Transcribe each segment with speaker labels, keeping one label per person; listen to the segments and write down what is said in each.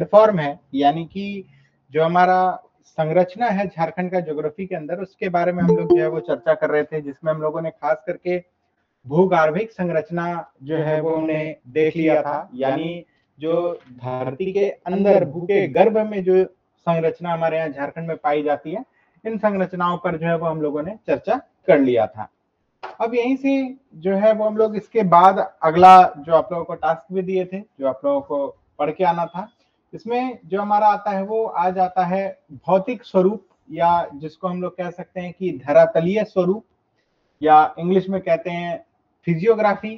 Speaker 1: Form है, यानी कि जो हमारा संरचना है झारखंड का ज्योग्राफी के अंदर, उसके बारे में हम लोग जो है वो चर्चा कर रहे थे, जिसमें हम लोगों ने खास करके भूगर्भिक संरचना जो है वो हमने देख लिया था, यानी जो धरती के अंदर भू के गर्भ में जो संरचना हमारे यहाँ झारखंड में पाई जाती है, इन संरचनाओं पर जो है वो हम लोगों ने चर्चा कर लिया था। अब यहीं से जो है वो हम लोग इसके बाद अगला जो आप लोगों को टास्क भी दिए थे, जो आप लोगों को पढ़ के आना था, इसमें जो हमारा आता है वो आ जाता है भौतिक स्वरूप, या जिसको हम लोग कह सकते हैं कि धरातलीय स्वरूप, या इंग्लिश में कहते हैं फिजियोग्राफी,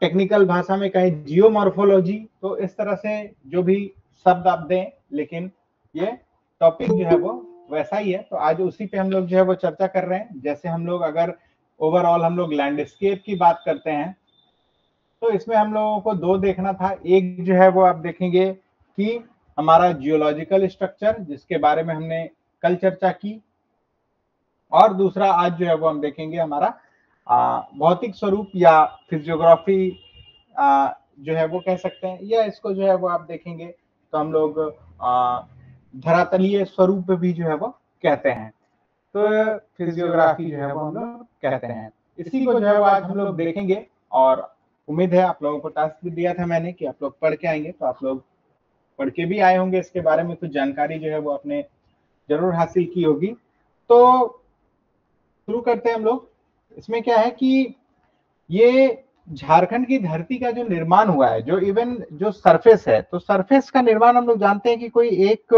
Speaker 1: टेक्निकल भाषा में कहें जियोमॉर्फोलॉजी। तो इस तरह से जो भी शब्द आप दें, लेकिन ये टॉपिक जो है वो वैसा ही है। तो आज उसी पे हम लोग जो है वो चर्चा कर रहे हैं। जैसे हम लोग अगर ओवरऑल हम लोग लैंडस्केप की बात करते हैं, तो इसमें हम लोगों को दो देखना था। एक जो है वो आप देखेंगे कि हमारा जियोलॉजिकल स्ट्रक्चर, जिसके बारे में हमने कल चर्चा की, और दूसरा आज जो है वो हम देखेंगे हमारा भौतिक स्वरूप या फिजियोग्राफी जो है वो कह सकते हैं, या इसको जो है वो आप देखेंगे तो हम लोग धरातलीय स्वरूप भी जो है वो कहते हैं। तो फिजियोग्राफी जो है वो हम लोग कहते हैं। इसी को जो है वो आज हम लोग देखेंगे, और उम्मीद है आप लोगों को टास्क भी दिया था मैंने कि आप लोग पढ़ के आएंगे, तो आप लोग पढ़ के भी आए होंगे, इसके बारे में कुछ जानकारी जो है वो आपने जरूर हासिल की होगी। तो शुरू करते हैं हम लोग। इसमें क्या है कि ये झारखंड की धरती का जो निर्माण हुआ है, जो इवन जो सरफेस है, तो सरफेस का निर्माण हम लोग जानते हैं कि कोई एक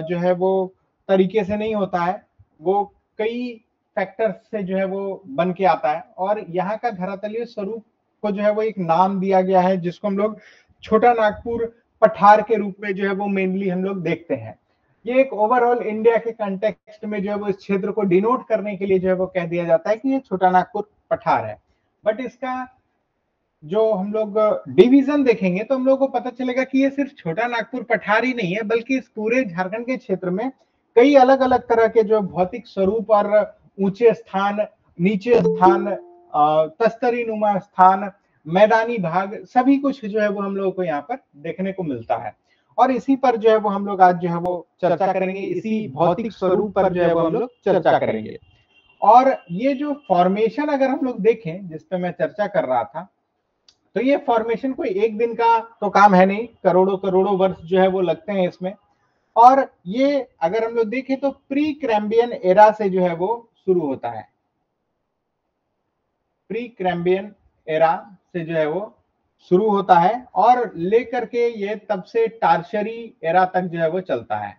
Speaker 1: जो है वो तरीके से नहीं होता है, वो कई फैक्टर्स से जो है वो बन के आता है। और यहाँ का धरातलीय स्वरूप को जो है वो एक नाम दिया गया है, जिसको हम लोग छोटा नागपुर पठार के रूप में जो है वो मेनली हम लोग देखते हैं। ये एक ओवरऑल इंडिया के कंटेक्स्ट में जो है वो इस क्षेत्र को डिनोट करने के लिए जो है वो कह दिया जाता है कि ये छोटा नागपुर पठार है। बट इसका जो हम लोग डिवीजन देखेंगे तो हम लोग को पता चलेगा कि ये सिर्फ छोटा नागपुर पठार ही नहीं है, बल्कि इस पूरे झारखंड के क्षेत्र में कई अलग अलग तरह के जो भौतिक स्वरूप और ऊंचे स्थान, नीचे स्थान, तस्तरी नुमा स्थान, मैदानी भाग, सभी कुछ जो है वो हम लोगों को यहाँ पर देखने को मिलता है। और इसी पर जो है वो हम लोग आज जो है वो चर्चा करेंगे, इसी भौतिक स्वरूप पर जो है वो हम लोग चर्चा करेंगे। और ये जो फॉर्मेशन अगर हम लोग देखें, जिस पे मैं चर्चा कर रहा था, तो ये फॉर्मेशन कोई एक दिन का तो काम है नहीं, करोड़ों करोड़ों वर्ष जो है वो लगते हैं इसमें। और ये अगर हम लोग देखें तो प्री क्रैम्बियन एरा से जो है वो शुरू होता है। प्री क्रैम्बियन एरा से जो है वो शुरू होता है, और लेकर के ये तब से टार्शरी एरा तक जो है वो चलता है।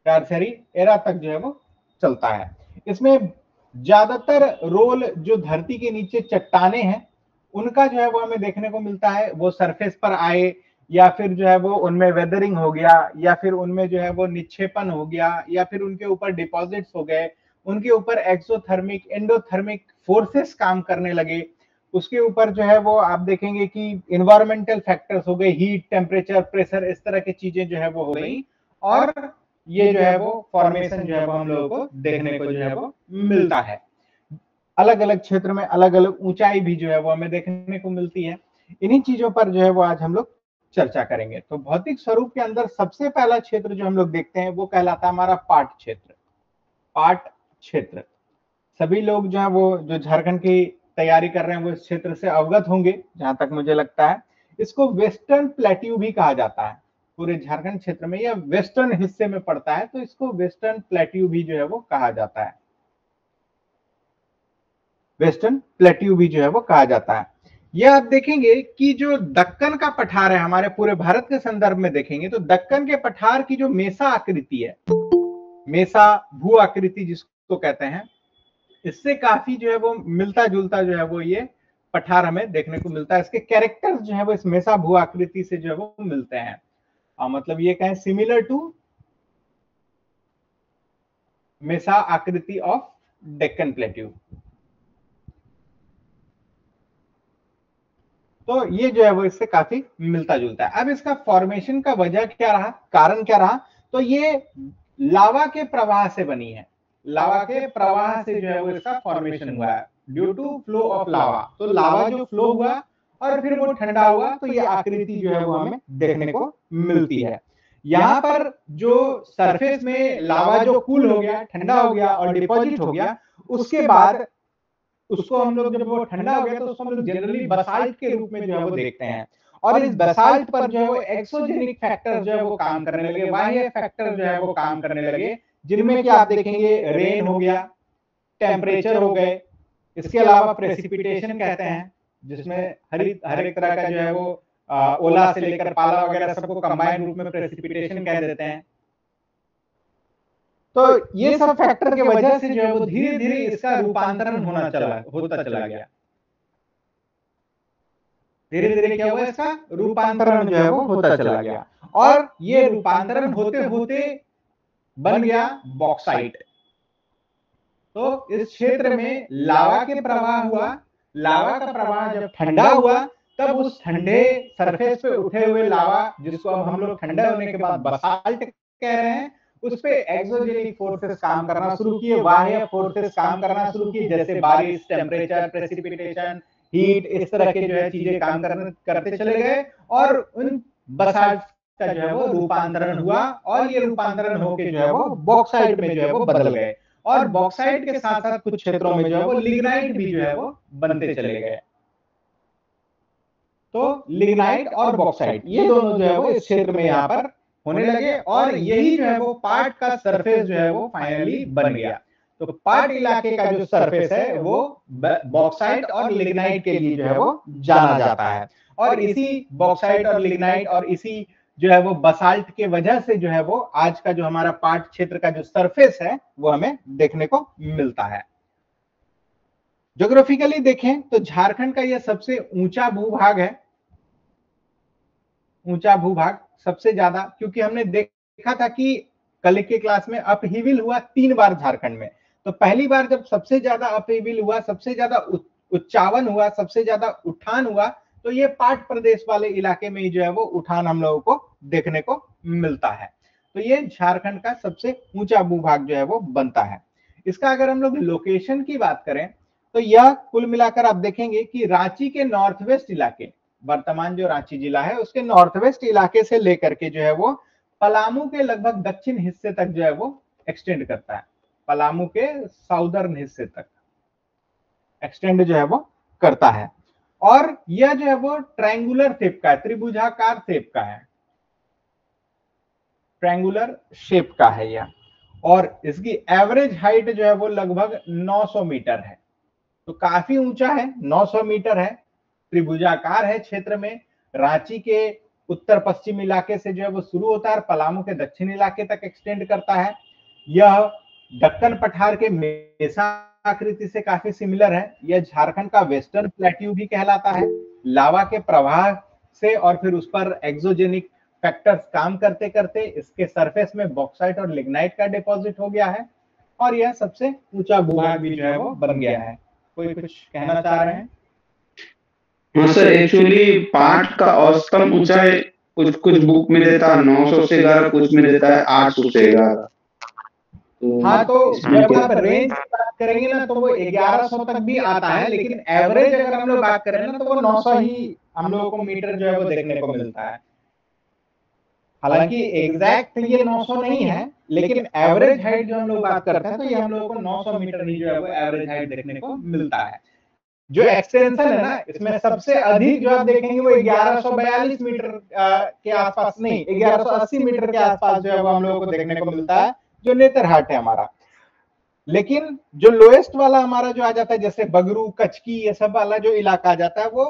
Speaker 1: टार्शरी एरा तक जो है वो चलता है। इसमें ज्यादातर रोल जो धरती के नीचे चट्टाने हैं उनका जो है वो हमें देखने को मिलता है। वो सरफेस पर आए, या फिर जो है वो उनमें वेदरिंग हो गया, या फिर उनमें जो है वो निक्षेपण हो गया, या फिर उनके ऊपर डिपॉजिट्स हो गए, उनके ऊपर एक्सोथर्मिक एंडोथर्मिक फोर्सेस काम करने लगे। उसके ऊपर जो है वो आप देखेंगे कि इन्वायरमेंटल फैक्टर्स हो गए, हीट, टेम्परेचर, प्रेशर, इस तरह की चीजें जो है वो हो गई, और ये जो है वो फॉर्मेशन जो है वो हम लोगों को देखने को जो है वो मिलता है। अलग अलग क्षेत्र में अलग अलग ऊंचाई भी जो है वो हमें देखने को मिलती है। इन्हीं चीजों पर जो है वो आज हम लोग चर्चा करेंगे। तो भौतिक स्वरूप के अंदर सबसे पहला क्षेत्र जो हम लोग देखते हैं वो कहलाता है हमारा पाट क्षेत्र। पाट क्षेत्र, सभी लोग जो है वो जो झारखंड की तैयारी कर रहे हैं वो इस क्षेत्र से अवगत होंगे, जहां तक मुझे लगता है। इसको वेस्टर्न प्लेट्यू भी कहा जाता है। पूरे झारखंड क्षेत्र में यह वेस्टर्न हिस्से में पड़ता है, तो इसको वेस्टर्न प्लेट्यू भी जो है वो कहा जाता है। वेस्टर्न प्लेट्यू भी जो है वो कहा जाता है। यह आप देखेंगे कि जो दक्कन का पठार है, हमारे पूरे भारत के संदर्भ में देखेंगे तो दक्कन के पठार की जो मेसा आकृति है, मेसा भू आकृति जिसको कहते हैं, इससे काफी जो है वो मिलता जुलता जो है वो ये पठार हमें देखने को मिलता है। इसके कैरेक्टर्स जो है वो इस मेसा भू आकृति से जो है वो मिलते हैं। मतलब ये कहें सिमिलर टू मेसा आकृति ऑफ डेक्कन प्लेट्यू। तो ये जो है वो इससे काफी मिलता जुलता है। अब इसका फॉर्मेशन का वजह क्या रहा, कारण क्या रहा, तो ये लावा के प्रवाह से बनी है। लावा के प्रवाह से जो है वो इसका फॉर्मेशन हुआ है, due to flow of lava. तो लावा जो फ्लो हुआ और फिर वो ठंडा हुआ तो ये आकृति जो है वो हमें देखने को मिलती है। यहाँ पर जो सरफेस में लावा जो कूल हो गया, ठंडा हो गया और डिपॉजिट हो गया, उसके बाद उसको हम लोग जब वो ठंडा हो गया तो उसको हम लोग जनरली बसाल्ट के रूप में जो है वो देखते हैं। और इस बसाल्ट पर जो है वो एक्सोजेनिक फैक्टर जो है वो काम करने लगे, बाह्य फैक्टर जो है वो काम करने लगे, जिनमें कि आप देखेंगे रेन हो गया, टेम्परेचर हो गए, इसके अलावा प्रेसिपिटेशन कहते हैं, जिसमें हर एक तरह का जो है वो ओला से लेकर पाला वगैरह सबको कंबाइंड रूप में प्रेसिपिटेशन कह देते हैं। तो ये सब फैक्टर के वजह से जो है वो धीरे धीरे इसका रूपांतरण होता चला गया। धीरे धीरे क्या हुआ, इसका रूपांतरण जो है वो होता चला गया, और ये रूपांतरण होते होते बन गया बॉक्साइट। तो इस क्षेत्र में लावा के प्रवाह हुआ, लावा का प्रवाह जब ठंडा हुआ तब उस ठंडे सरफेस पे उठे हुए लावा, जिसको अब हम लोग ठंडा होने के बाद बसाल्ट कह रहे हैं, उस पे एक्सोजेनिक फोर्सेस काम करना शुरू किए, बाह्य फोर्सेस काम करना शुरू किए, जैसे बारिश, टेम्परेचर, प्रेसिपिटेशन, हीट, इस तरह के जो है चीजें काम करते चले गए, और उन बसाल्ट का जो है वो रूपांतरण हुआ, और ये रूपांतरण होकर जो है वो बॉक्साइट में जो है वो बदल गए, और बॉक्साइट के साथ साथ कुछ क्षेत्रों में जो है वो लिग्नाइट भी जो है वो बनते चले गए। तो लिग्नाइट और बॉक्साइट ये दोनों जो है वो इस क्षेत्र में यहाँ पर होने लगे, और यही जो है वो पार्ट का सरफेस जो है वो फाइनली बन गया। तो पार्ट इलाके का जो सरफेस है वो बॉक्साइट और लिग्नाइट के लिए जो है वो जाना जाता है, और इसी बॉक्साइट और लिग्नाइट और इसी जो है वो बसाल्ट के वजह से जो है वो आज का जो हमारा पार्ट क्षेत्र का जो सरफेस है वो हमें देखने को मिलता है। ज्योग्राफिकली देखें तो झारखंड का यह सबसे ऊंचा भूभाग है, ऊंचा भूभाग सबसे ज्यादा, क्योंकि हमने देखा था कि कल के क्लास में अपहीविल हुआ 3 बार झारखंड में। तो पहली बार जब सबसे ज्यादा अपहीविल हुआ, सबसे ज्यादा उच्चावन हुआ, सबसे ज्यादा उठान हुआ, तो ये पाट प्रदेश वाले इलाके में ही जो है वो उठान हम लोगों को देखने को मिलता है। तो ये झारखंड का सबसे ऊंचा भूभाग जो है वो बनता है। इसका अगर हम लोग लोकेशन की बात करें तो यह कुल मिलाकर आप देखेंगे कि रांची के नॉर्थ वेस्ट इलाके, वर्तमान जो रांची जिला है उसके नॉर्थ वेस्ट इलाके से लेकर के जो है वो पलामू के लगभग दक्षिण हिस्से तक जो है वो एक्सटेंड करता है, पलामू के साउदर्न हिस्से तक एक्सटेंड जो है वो करता है। और यह जो है वो ट्रायंगुलर शेप का है, त्रिभुजाकार शेप का है, ट्रायंगुलर शेप का है यह, और इसकी एवरेज हाइट जो है वो लगभग 900 मीटर है। तो काफी ऊंचा है, 900 मीटर है, त्रिभुजाकार है क्षेत्र में, रांची के उत्तर पश्चिम इलाके से जो है वो शुरू होता है और पलामू के दक्षिण इलाके तक एक्सटेंड करता है। यह दक्कन पठार के मेसा आकृति से काफी सिमिलर है। यह झारखंड का वेस्टर्न प्लेट्यू भी कहलाता है। लावा के प्रवाह से और फिर उस पर एक्सोजेनिक फैक्टर्स काम करते करते इसके सरफेस में बॉक्साइट और लिग्नाइट का डिपॉजिट हो गया है, और यह सबसे ऊंचा भूभाग भी जो है वो बन गया है। कोई कुछ कहना चाह रहे हैं?
Speaker 2: हाँ सर, एक्चुअली पाठ का औसतम ऊंचाई कुछ कुछ बुक में देता है 900 से 11, कुछ में देता है 800 से 11।
Speaker 1: हाँ, तो जब आप रेंज की बात करेंगे ना तो वो 1100 तक भी आता है, लेकिन एवरेज अगर हम लोग बात करें ना तो वो 900 ही हम लोगों को मीटर जो है वो देखने को मिलता है। हालांकि एग्जैक्ट ये 900 नहीं है, लेकिन एवरेज हाइट जो हम लोग बात करते हैं तो ये हम लोगों को 900 मीटर ही जो है वो एवरेज हाइट देखने को मिलता है। जो एक्सटेंशन है ना, इसमें सबसे अधिक जो आप देखेंगे वो 1142 मीटर के आसपास, नहीं 1180 मीटर के आसपास जो है वो हम लोगों को देखने को मिलता है, जो नेतरहाट है हमारा। लेकिन जो लोएस्ट वाला हमारा जो आ जाता है, जैसे बगरू, कचकी, ये सब वाला जो इलाका आ जाता है वो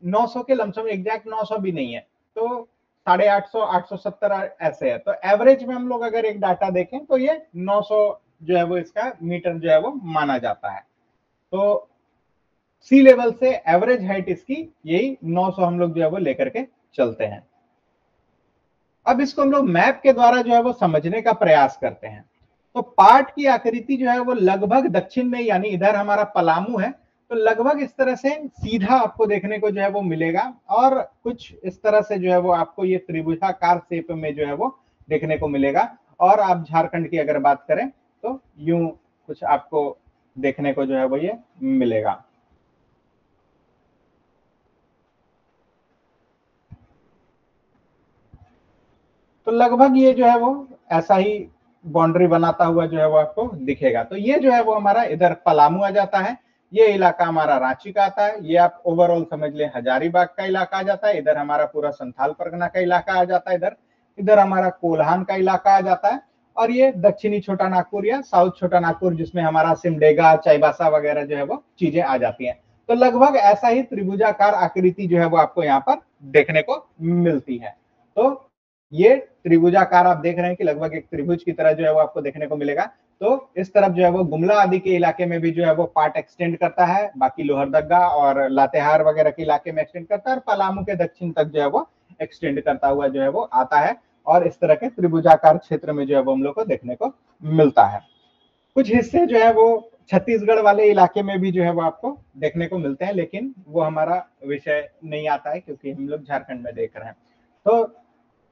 Speaker 1: 900 के लमसम, एग्जैक्ट 900 भी नहीं है, तो 850, 870 ऐसे है। तो एवरेज में हम लोग अगर एक डाटा देखें तो ये 900 जो है वो इसका मीटर जो है वो माना जाता है। तो सी लेवल से एवरेज हाइट इसकी यही 900 हम लोग जो है वो लेकर के चलते हैं। अब इसको हम लोग मैप के द्वारा जो है वो समझने का प्रयास करते हैं। तो पार्ट की आकृति जो है वो लगभग दक्षिण में, यानी इधर हमारा पलामू है, तो लगभग इस तरह से सीधा आपको देखने को जो है वो मिलेगा, और कुछ इस तरह से जो है वो आपको ये त्रिभुजाकार शेप में जो है वो देखने को मिलेगा। और आप झारखंड की अगर बात करें तो यूं कुछ आपको देखने को जो है वो ये मिलेगा। तो लगभग ये जो है वो ऐसा ही बाउंड्री बनाता हुआ जो है वो आपको दिखेगा। तो ये जो है वो हमारा इधर पलामू आ जाता है, ये इलाका हमारा रांची का आता है, ये आप ओवरऑल समझ लें हजारीबाग का इलाका आ जाता है, इधर हमारा पूरा संथाल परगना का इलाका आ जाता है, इधर इधर हमारा कोल्हान का इलाका आ जाता है, और ये दक्षिणी छोटा नागपुर या साउथ छोटा नागपुर जिसमें हमारा सिमडेगा चाईबासा वगैरह जो है वो चीजें आ जाती हैं। तो लगभग ऐसा ही त्रिभुजाकार आकृति जो है वो आपको यहाँ पर देखने को मिलती है। तो ये त्रिभुजाकार आप देख रहे हैं कि लगभग एक त्रिभुज की तरह जो है वो आपको देखने को मिलेगा। तो इस तरफ जो है वो गुमला आदि के इलाके में भी जो है वो पार्ट एक्सटेंड करता है, बाकी लोहरदगा और लातेहार वगैरह के इलाके में एक्सटेंड करता है, और पलामू के दक्षिण तक जो है वो एक्सटेंड करता हुआ जो है वो आता है, और इस तरह के त्रिभुजाकार क्षेत्र में जो है वो हम लोग को देखने को मिलता है। कुछ हिस्से जो है वो छत्तीसगढ़ वाले इलाके में भी जो है वो आपको देखने को मिलते हैं, लेकिन वो हमारा विषय नहीं आता है क्योंकि हम लोग झारखंड में देख रहे हैं। तो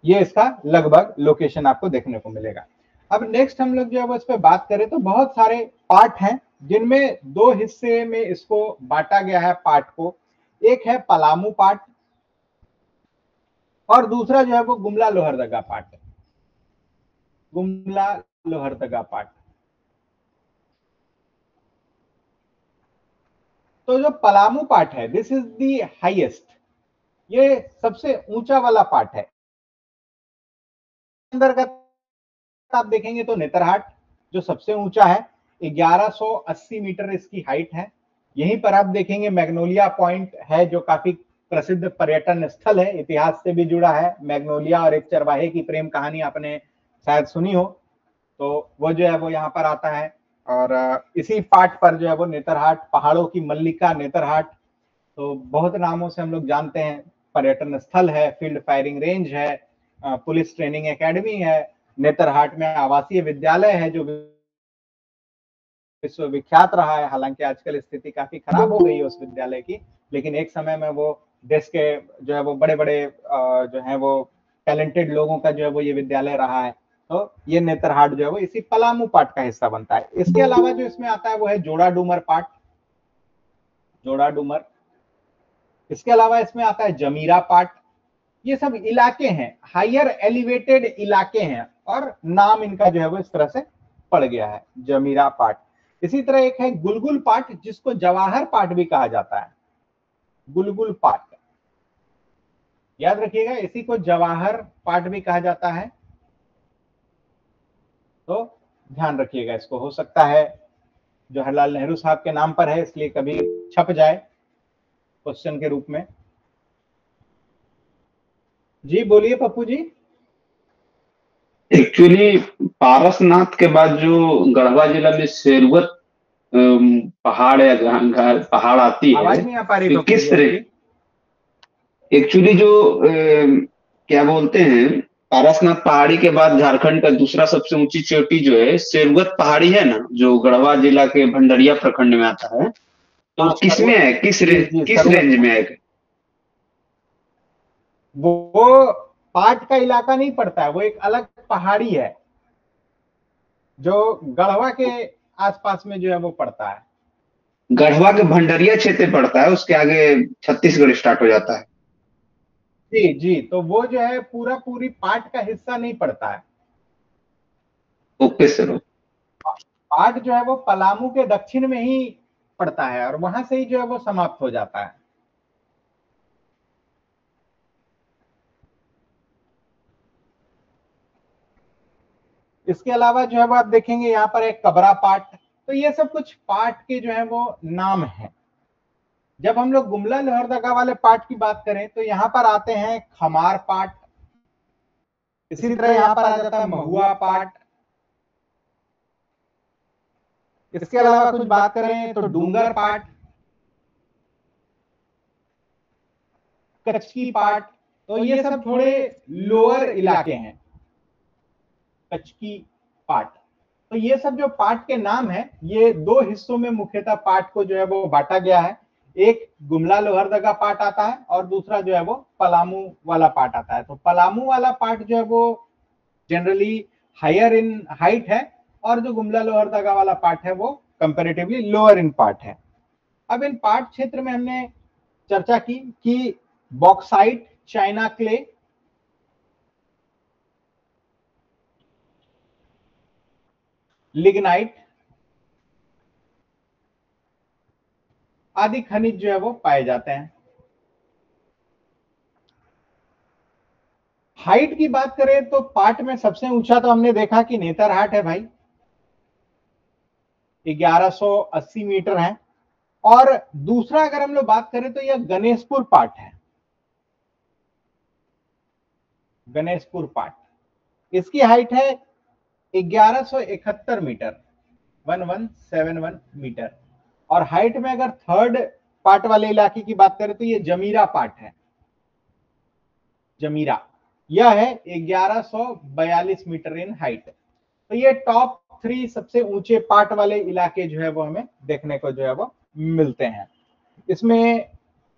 Speaker 1: ये इसका लगभग लोकेशन आपको देखने को मिलेगा। अब नेक्स्ट हम लोग जो है वो इस पे बात करें तो बहुत सारे पार्ट हैं जिनमें दो हिस्से में इसको बांटा गया है पार्ट को। एक है पलामू पार्ट और दूसरा जो है वो गुमला लोहरदगा पार्ट। गुमला लोहरदगा पार्ट, तो जो पलामू पार्ट है दिस इज दी हाईएस्ट, ये सबसे ऊंचा वाला पार्ट है। अंदर का आप देखेंगे तो नेतरहाट जो सबसे ऊंचा है, 1180 मीटर इसकी हाइट है। यहीं पर आप देखेंगे मैग्नोलिया पॉइंट है जो काफी प्रसिद्ध पर्यटन स्थल है, इतिहास से भी जुड़ा है। मैग्नोलिया और एक चरवाहे की प्रेम कहानी आपने शायद सुनी हो, तो वो जो है वो यहाँ पर आता है। और इसी पार्ट पर जो है वो नेतरहाट, पहाड़ों की मल्लिका नेतरहाट, तो बहुत नामों से हम लोग जानते हैं। पर्यटन स्थल है, फील्ड फायरिंग रेंज है, पुलिस ट्रेनिंग एकेडमी है, नेतरहाट में आवासीय विद्यालय है जो विश्वविख्यात रहा है। हालांकि आजकल स्थिति काफी खराब हो गई है उस विद्यालय की, लेकिन एक समय में वो देश के जो है वो बड़े बड़े जो है वो टैलेंटेड लोगों का जो है वो ये विद्यालय रहा है। तो ये नेतरहाट जो है वो इसी पलामू पार्ट का हिस्सा बनता है। इसके अलावा जो इसमें आता है वो है जोड़ा डूमर पार्ट, जोड़ा डूमर। इसके अलावा इसमें आता है जमीरा पार्ट। ये सब इलाके हैं, हायर एलिवेटेड इलाके हैं, और नाम इनका जो है वो इस तरह से पड़ गया है, जमीरा पार्ट। इसी तरह एक है गुलगुल पार्ट जिसको जवाहर पार्ट भी कहा जाता है, गुलगुल पार्ट, याद रखिएगा इसी को जवाहर पार्ट भी कहा जाता है। तो ध्यान रखिएगा इसको, हो सकता है जवाहरलाल नेहरू साहब के नाम पर है इसलिए कभी छप जाए क्वेश्चन के रूप में। जी बोलिए पप्पू जी।
Speaker 2: एक्चुअली पारसनाथ के बाद जो गढ़वा जिला में शेरवत पहाड़ या पहाड़ आती है,
Speaker 1: आवाज नहीं आ पा रही
Speaker 2: तो
Speaker 1: पप्पू
Speaker 2: किस
Speaker 1: जी
Speaker 2: तरह
Speaker 1: आपकी।
Speaker 2: एक्चुअली जो क्या बोलते हैं, पारसनाथ पहाड़ी के बाद झारखंड का दूसरा सबसे ऊंची चोटी जो है शेरवत पहाड़ी है ना, जो गढ़वा जिला के भंडरिया प्रखंड में आता है, तो
Speaker 1: हाँ
Speaker 2: किसमें है,
Speaker 1: जी जी
Speaker 2: किस
Speaker 1: सरवत,
Speaker 2: रेंज में है?
Speaker 1: वो पाट का इलाका नहीं पड़ता है, वो एक अलग पहाड़ी है जो गढ़वा के आसपास में जो है वो पड़ता है।
Speaker 2: गढ़वा के भंडरिया क्षेत्र पड़ता है, उसके आगे छत्तीसगढ़ स्टार्ट हो जाता है।
Speaker 1: जी जी, तो वो जो है पूरा पूरी पाट का हिस्सा नहीं पड़ता है।
Speaker 2: Okay sir.
Speaker 1: पाट जो है वो पलामू के दक्षिण में ही पड़ता है और वहां से ही जो है वो समाप्त हो जाता है। इसके अलावा जो है वो आप देखेंगे यहाँ पर एक कबरा पाट। तो ये सब कुछ पाट के जो है वो नाम है। जब हम लोग गुमला लोहरदगा वाले पाट की बात करें तो यहाँ पर आते हैं खमार पाट, इसी तरह यहाँ पर आ जाता है महुआ पाट। इसके अलावा कुछ बात करें तो डूंगर पाट, कचकी पाट, तो ये सब थोड़े लोअर इलाके हैं। कचकी पाट, तो ये सब जो पाट के नाम है ये दो हिस्सों में मुख्यतः पाट को जो है वो बांटा गया है। एक गुमला लोहरदगा पाट आता है और दूसरा जो है वो पलामू वाला पाट आता है। तो पलामू वाला पाट जो है वो जनरली हायर इन हाइट है और जो गुमला लोहरदगा वाला पार्ट है वो कंपैरेटिवली लोअर इन पार्ट है। अब इन पार्ट क्षेत्र में हमने चर्चा की कि बॉक्साइट, चाइना क्ले, लिग्नाइट आदि खनिज जो है वो पाए जाते हैं। हाइट की बात करें तो पाट में सबसे ऊंचा तो हमने देखा कि नेतरहाट है भाई, 1180 मीटर है। और दूसरा अगर हम लोग बात करें तो यह गणेशपुर पाट है, गणेशपुर पाट, इसकी हाइट है 1171 मीटर, 1171 मीटर। और हाइट में अगर थर्ड पाट वाले इलाके की बात करें तो ये जमीरा पाट है, जमीरा, यह है 1142 मीटर इन हाइट। तो ये टॉप 3 सबसे ऊंचे पाट वाले इलाके जो है वो हमें देखने को जो है वो मिलते हैं। इसमें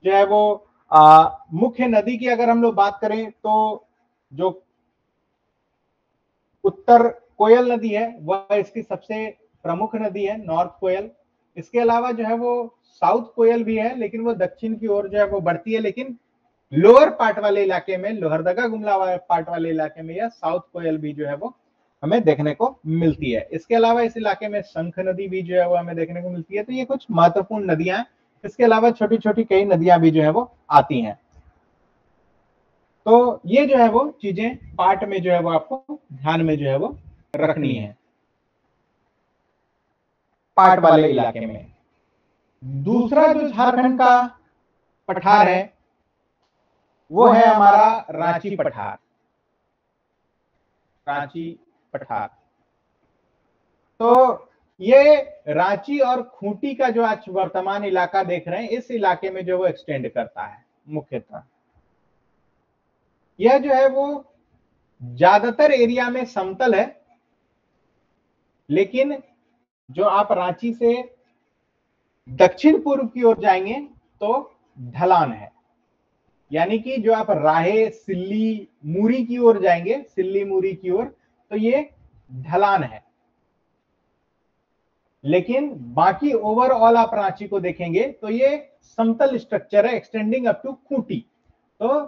Speaker 1: जो है वो मुख्य नदी की अगर हम लोग बात करें तो जो उत्तर कोयल नदी है वह इसकी सबसे प्रमुख नदी है, नॉर्थ कोयल। इसके अलावा जो है वो साउथ कोयल भी है, लेकिन वो दक्षिण की ओर जो है वो बढ़ती है, लेकिन लोअर पार्ट वाले इलाके में, लोहरदगा गुमला पार्ट वाले इलाके में यह साउथ कोयल भी जो है वो हमें देखने को मिलती है। इसके अलावा इस इलाके में शंख नदी भी जो है वो हमें देखने को मिलती है। तो ये कुछ महत्वपूर्ण नदियां हैं। इसके अलावा छोटी छोटी कई नदियां भी जो है वो आती हैं। तो ये जो है वो चीजें पार्ट में जो है वो आपको ध्यान में जो है वो रखनी है पार्ट वाले इलाके में। दूसरा जो झारखंड का पठार है वो है हमारा रांची पठार, रांची पठार। तो ये रांची और खूंटी का जो आज वर्तमान इलाका देख रहे हैं, इस इलाके में जो वो एक्सटेंड करता है मुख्यतः। यह जो है वो ज्यादातर एरिया में समतल है, लेकिन जो आप रांची से दक्षिण पूर्व की ओर जाएंगे तो ढलान है। यानी कि जो आप राहे सिल्ली मूरी की ओर जाएंगे, सिल्ली मूरी की ओर, तो ये ढलान है। लेकिन बाकी ओवरऑल आप रांची को देखेंगे तो ये समतल स्ट्रक्चर है, एक्सटेंडिंग अप टू खूंटी। तो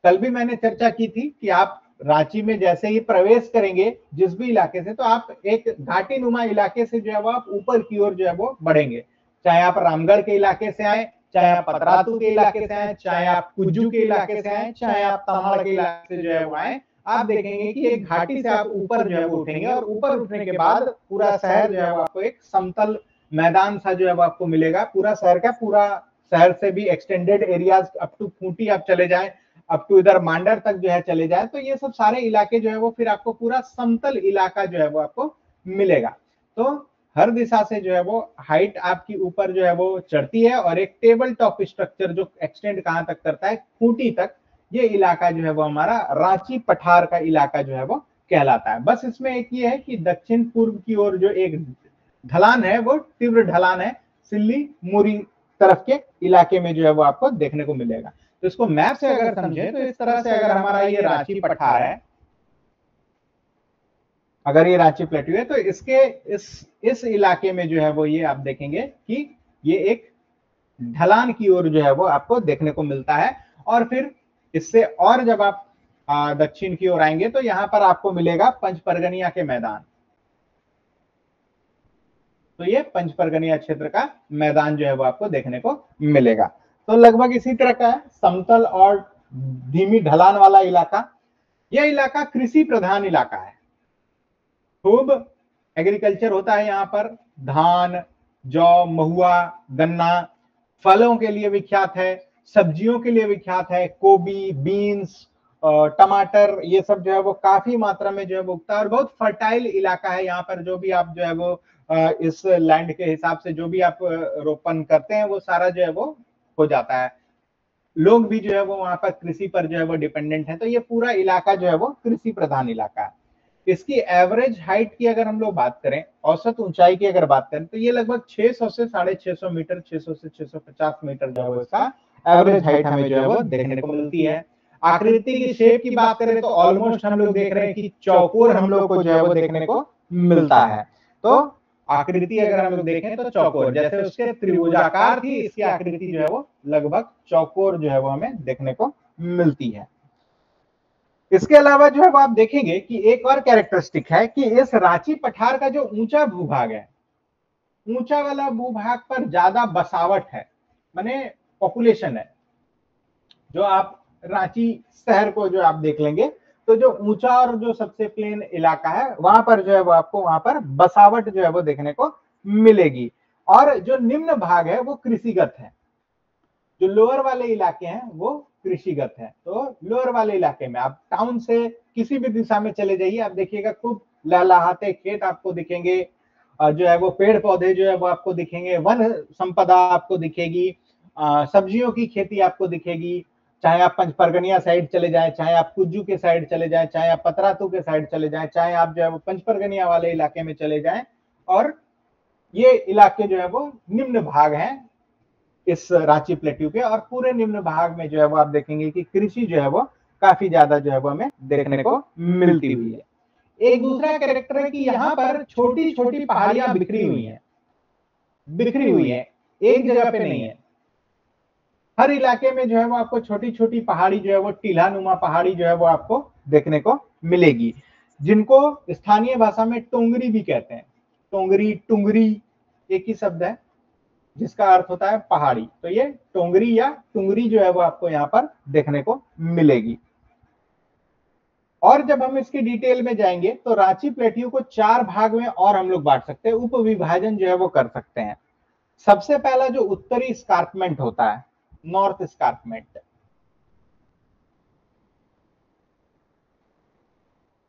Speaker 1: कल भी मैंने चर्चा की थी कि आप रांची में जैसे ही प्रवेश करेंगे जिस भी इलाके से, तो आप एक घाटी नुमा इलाके से जो है वो आप ऊपर की ओर जो है वो बढ़ेंगे। चाहे आप रामगढ़ के इलाके से आए, चाहे आप पतरातू के इलाके से आए, चाहे आप कुज्जू के इलाके से आए, चाहे आप तमाड़ के इलाके से जो है वो आए, आप देखेंगे कि एक घाटी से आप ऊपर जो है वो उठेंगे और ऊपर उठने के बाद पूरा शहर जो है वो आपको एक समतल मैदान सा जो है वो आपको मिलेगा। पूरा शहर का, पूरा शहर से भी extended areas up to Khunti आप चले जाएं, अप टू इधर मांडर तक जो है चले जाए, तो ये सब सारे इलाके जो है वो फिर आपको पूरा समतल इलाका जो है वो आपको मिलेगा। तो हर दिशा से जो है वो हाइट आपकी ऊपर जो है वो चढ़ती है और एक टेबल टॉप स्ट्रक्चर जो एक्सटेंड कहां तक करता है, खूंटी तक, ये इलाका जो है वो हमारा रांची पठार का इलाका जो है वो कहलाता है। बस इसमें एक ये है कि दक्षिण पूर्व की ओर जो एक ढलान है वो तीव्र ढलान है, सिल्ली मूरी तरफ के इलाके में जो है वो आपको देखने को मिलेगा। तो इसको मैप से अगर समझे तो इस तरह से अगर हमारा ये रांची पठार है, अगर ये रांची प्लेटू है, तो इसके इस इलाके में जो है वो ये आप देखेंगे कि ये एक ढलान की ओर जो है वो आपको देखने को मिलता है। और फिर इससे और जब आप दक्षिण की ओर आएंगे तो यहां पर आपको मिलेगा पंचपरगनिया के मैदान। तो ये पंचपरगनिया क्षेत्र का मैदान जो है वो आपको देखने को मिलेगा। तो लगभग इसी तरह का है, समतल और धीमी ढलान वाला इलाका। यह इलाका कृषि प्रधान इलाका है, खूब एग्रीकल्चर होता है यहाँ पर। धान, जौ, महुआ, गन्ना, फलों के लिए विख्यात है, सब्जियों के लिए विख्यात है, गोभी, बीन्स, टमाटर, ये सब जो है वो काफी मात्रा में जो है वो उगता है। और बहुत फर्टाइल इलाका है यहाँ पर। जो भी आप जो है वो इस लैंड के हिसाब से जो भी आप रोपण करते हैं वो सारा जो है वो हो जाता है। लोग भी जो है वो वहां पर कृषि पर जो है वो डिपेंडेंट है। तो ये पूरा इलाका जो है वो कृषि प्रधान इलाका है। इसकी एवरेज हाइट की अगर हम लोग बात करें, औसत ऊंचाई की अगर बात करें, तो ये लगभग 600 से 650 मीटर, 600 से 650 मीटर जो है इसका एवरेज हाइट हमें जो है वो देखने को मिलती है। आकृति की शेप की बात करें तो ऑलमोस्ट हम लोग देख रहे हैं कि चौकोर हम लोग को जो है वो देखने को मिलता है। तो आकृति अगर हम लोग देखें तो चौकोर, जैसे उसके त्रिभुजाकार थी, इसकी आकृति जो है वो लगभग चौकोर जो है वो हमें देखने को मिलती है। इसके अलावा जो है वो आप देखेंगे कि एक और कैरेक्टरिस्टिक है कि इस रांची पठार का जो ऊंचा भूभाग है, ऊंचा वाला भूभाग पर ज्यादा बसावट है, माने पॉपुलेशन है। जो आप रांची शहर को जो आप देख लेंगे तो जो ऊंचा और जो सबसे प्लेन इलाका है वहां पर जो है वो आपको वहां पर बसावट जो है वो देखने को मिलेगी। और जो निम्न भाग है वो कृषिगत है, जो लोअर वाले इलाके हैं वो कृषिगत है। तो लोअर वाले इलाके में आप टाउन से किसी भी दिशा में चले जाइए, आप देखिएगा खूब लहलहाते खेत आपको दिखेंगे, जो है वो पेड़ पौधे जो है वो आपको दिखेंगे, वन संपदा आपको दिखेगी, सब्जियों की खेती आपको दिखेगी। चाहे आप पंचपरगनिया साइड चले जाएं, चाहे आप कुज्जू के साइड चले जाएं, चाहे आप पतरातू के साइड चले जाएं, चाहे आप जो है वो पंचपरगनिया वाले इलाके में चले जाएं, और ये इलाके जो है वो निम्न भाग हैं इस रांची प्लेट्यू के। और पूरे निम्न भाग में जो है वो आप देखेंगे कि कृषि जो है वो काफी ज्यादा जो है वो हमें देखने को मिलती हुई है। एक दूसरा कैरेक्टर है कि यहाँ पर छोटी छोटी पहाड़ियां बिखरी हुई हैं, एक जगह पे नहीं है। हर इलाके में जो है वो आपको छोटी छोटी पहाड़ी जो है वो टीला नुमा पहाड़ी जो है वो आपको देखने को मिलेगी, जिनको स्थानीय भाषा में टोंगरी भी कहते हैं। टोंगरी टुंगरी एक ही शब्द है जिसका अर्थ होता है पहाड़ी। तो ये टोंगरी या टुंगरी जो है वो आपको यहाँ पर देखने को मिलेगी। और जब हम इसकी डिटेल में जाएंगे तो रांची प्लेट्यू को 4 भाग में और हम लोग बांट सकते हैं, उप विभाजन जो है वो कर सकते हैं। सबसे पहला जो उत्तरी स्कार्पमेंट होता है, नॉर्थ स्कार्पमेंट।